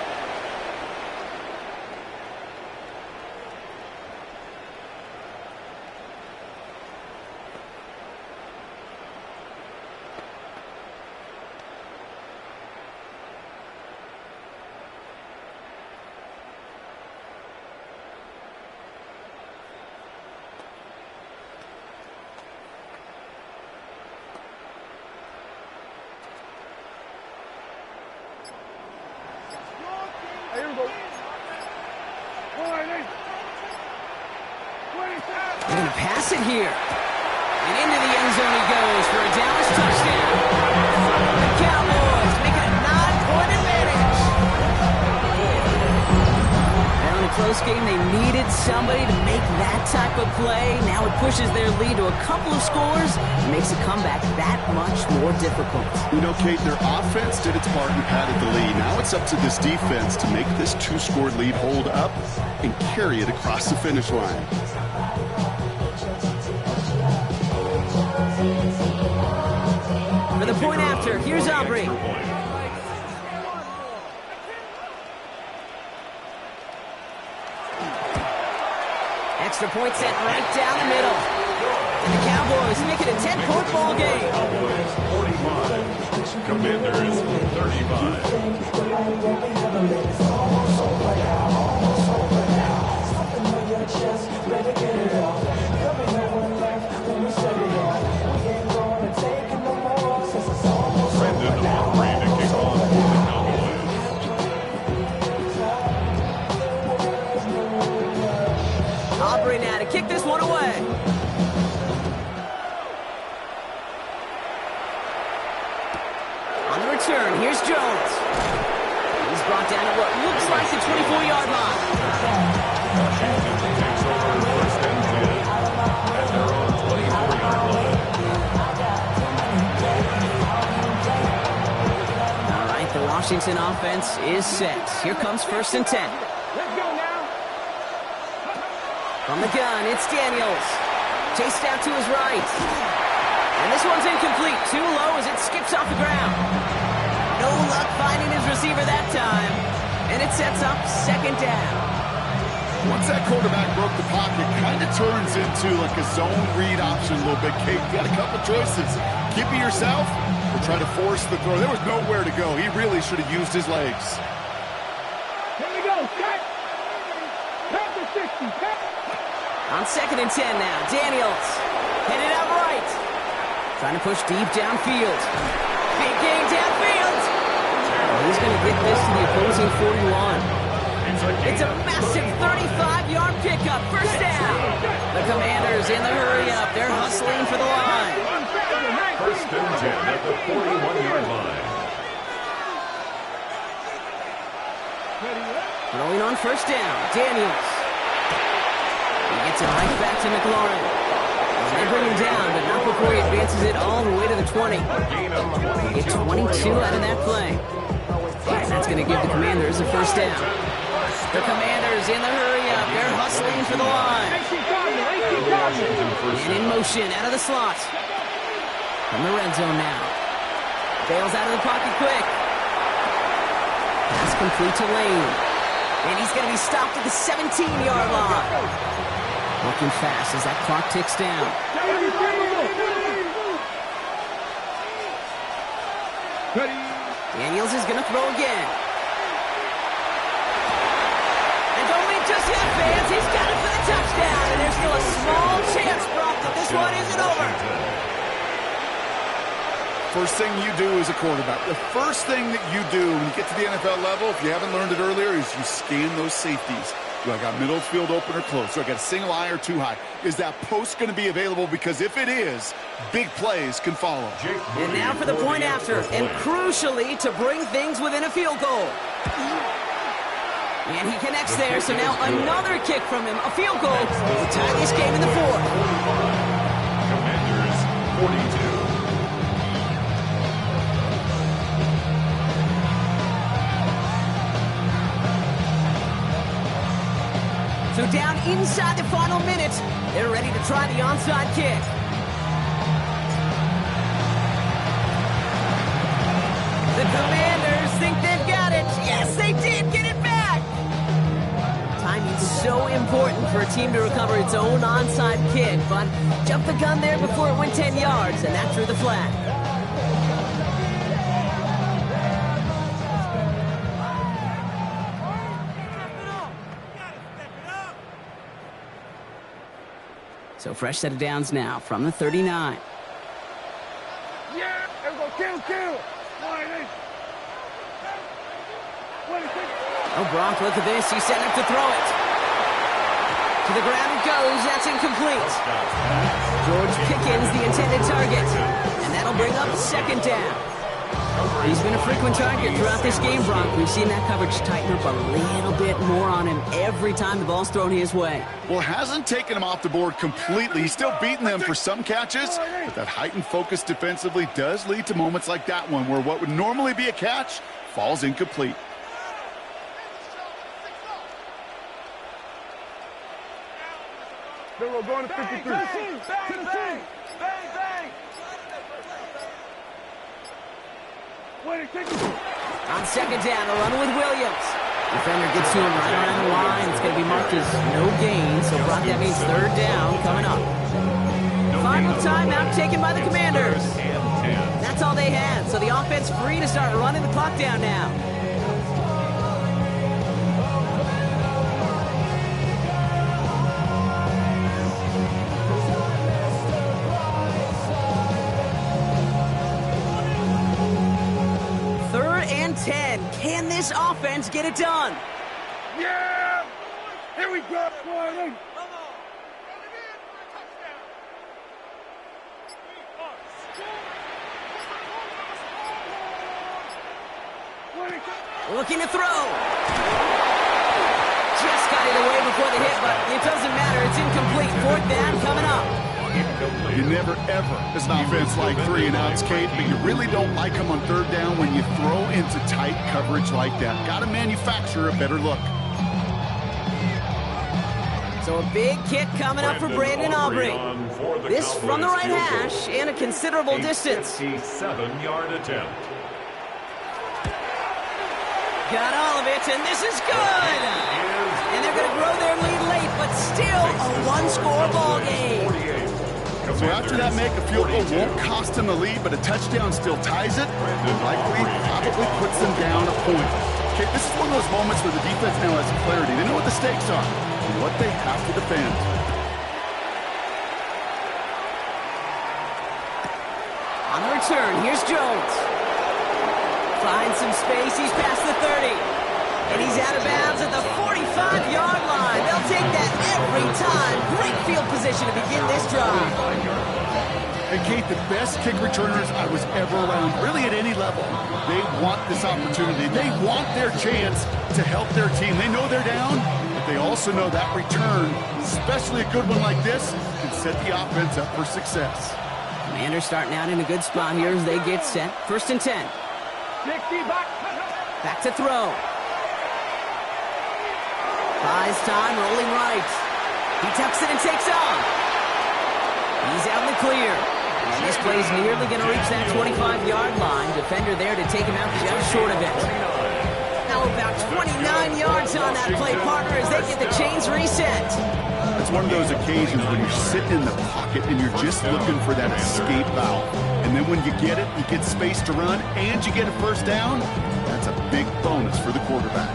Here we go. They're going to pass it here. And into the end zone he goes for a Dallas touchdown. The Cowboys make it a 9-point advantage. Now in a close game, they needed somebody to make that type of play. Now it pushes their lead to a couple of scores and makes the comeback that much more difficult. You know, Kate, their offense did its part and padded the lead. Now it's up to this defense to make this 2-score lead hold up and carry it across the finish line. For the point after, here's Aubrey. Extra point set right down the middle. And the Cowboys make it a 10-point ball game. Cowboys 45, Commanders 35. Aubrey now to kick this one away. On the return, here's Jones. He's brought down at what looks like the 24-yard line. Washington takes over first and 10 at their own 24-yard line. All right, the Washington offense is set. Here comes first and 10. Let's go now. From the gun, it's Daniels. Chased out to his right. And this one's incomplete. Too low as it skips off the ground. No luck finding his receiver that time. And it sets up second down. Once that quarterback broke the pocket, kind of turns into like a zone read option a little bit. Kate, you got a couple choices. Keep it yourself or try to force the throw. There was nowhere to go. He really should have used his legs. Here we go. Cut. Cut the 60. Cut. On second and 10 now. Daniels headed out right. Trying to push deep downfield. Big gain downfield. He's going to get this to the opposing 41. It's a massive 35-yard pickup. First down. The Commanders in the hurry-up. They're hustling for the line. First and 10 at the 41-yard line. Rolling on first down. Daniels. He gets it right back to McLaurin. They bring him down, but not before he advances it all the way to the 20. Get 22 out of that play. And that's going to give the Commanders a first down. The Commanders in the hurry-up. They're hustling for the line. And in motion out of the slot. From the red zone now. Bails out of the pocket quick. Pass complete to Lane. And he's going to be stopped at the 17-yard line. Working fast as that clock ticks down. Daniels is going to throw again. And only just Jet fans, he's got it for the touchdown, and there's still a small chance, Brock, that this one isn't over. First thing you do as a quarterback, the first thing that you do when you get to the NFL level, if you haven't learned it earlier, is you scan those safeties. Do I got middle field open or close? Do I got a single eye or too high? Is that post going to be available? Because if it is, big plays can follow. And now for the point after, and crucially to bring things within a field goal. And he connects there, so now another kick from him, a field goal to tie this game in the fourth. Commanders 42. So down inside the final minute, they're ready to try the onside kick. The Commanders think they've got it. Yes, they did get it back. Timing's so important for a team to recover its own onside kick, but jumped the gun there before it went 10 yards, and that drew the flag. So fresh set of downs now from the 39. Yeah, there we go. Kill. Oh, Brock, look at this. He's setting up to throw it. To the ground it goes. That's incomplete. George Pickens, the intended target. And that'll bring up second down. He's been a frequent target throughout this game, Brock. We've seen that coverage tighten up a little bit more on him every time the ball's thrown his way. Well, hasn't taken him off the board completely. He's still beating them for some catches, but that heightened focus defensively does lead to moments like that one where what would normally be a catch falls incomplete. We're going to 53. Bang, bang. On second down, a run with Williams. Defender gets to him right around the line. It's going to be marked as no gain, so Brock, that means third down coming up. Final timeout taken by the Commanders. That's all they had, so the offense free to start running the clock down now. Third and 10. Can this offense get it done? Yeah! Here we go! Looking to throw. Just got it away before the hit, but it doesn't matter. It's incomplete. Fourth down coming up. You never, ever, as an offense, like 3 and outs, Kate, but you really don't like them on third down when you throw into tight coverage like that. Got to manufacture a better look. So a big kick coming up for Brandon Aubrey. This from the right hash and a considerable distance. 57-yard attempt. Got all of it, and this is good! And they're going to grow their lead late, but still a one-score ball game. So after that make, a field goal won't cost them the lead, but a touchdown still ties it, and likely probably puts them down a point. Okay, this is one of those moments where the defense now has clarity. They know what the stakes are and what they have to defend. On the return, here's Jones. Finds some space, he's past the 30. And he's out of bounds at the 45-yard line. They'll take that every time. Great field position to begin this drive. And Kate, the best kick returners I was ever around, really at any level, they want this opportunity. They want their chance to help their team. They know they're down, but they also know that return, especially a good one like this, can set the offense up for success. Commanders starting out in a good spot here as they get set. First and 10. Back to throw. Buys time, rolling right. He tucks it and takes off. He's out in the clear. And this play's nearly going to reach that 25-yard line. Defender there to take him out just short of it. Now about 29 yards on that play, partner, as they get the chains reset. It's one of those occasions when you're sitting in the pocket and you're just looking for that escape valve. And then when you get it, you get space to run, and you get a first down. That's a big bonus for the quarterback.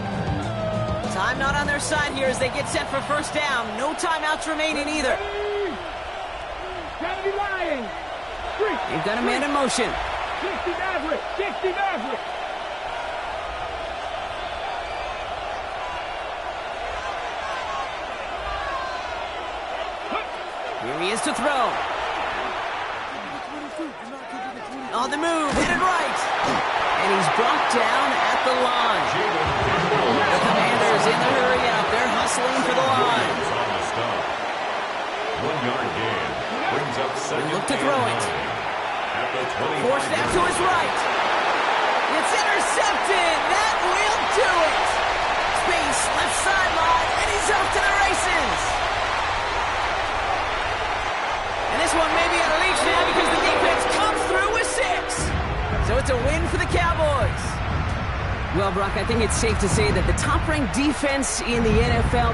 Time not on their side here as they get set for first down. No timeouts remaining either. Gotta be lying. They've got a man in motion. 60 Maverick. 60 Maverick. Here he is to throw. On the move, hit it right. And he's brought down at the line. The Commanders in the hurry up. They're hustling for the line. 1 yard gain brings up second. Look to throw it. At the 20. Forced out to his right. It's intercepted. That will do it. Space, left sideline, and he's off to the races. And this one may be out of reach now because the defense comes through with 6. So it's a win for the Cowboys. Well, Brock, I think it's safe to say that the top-ranked defense in the NFL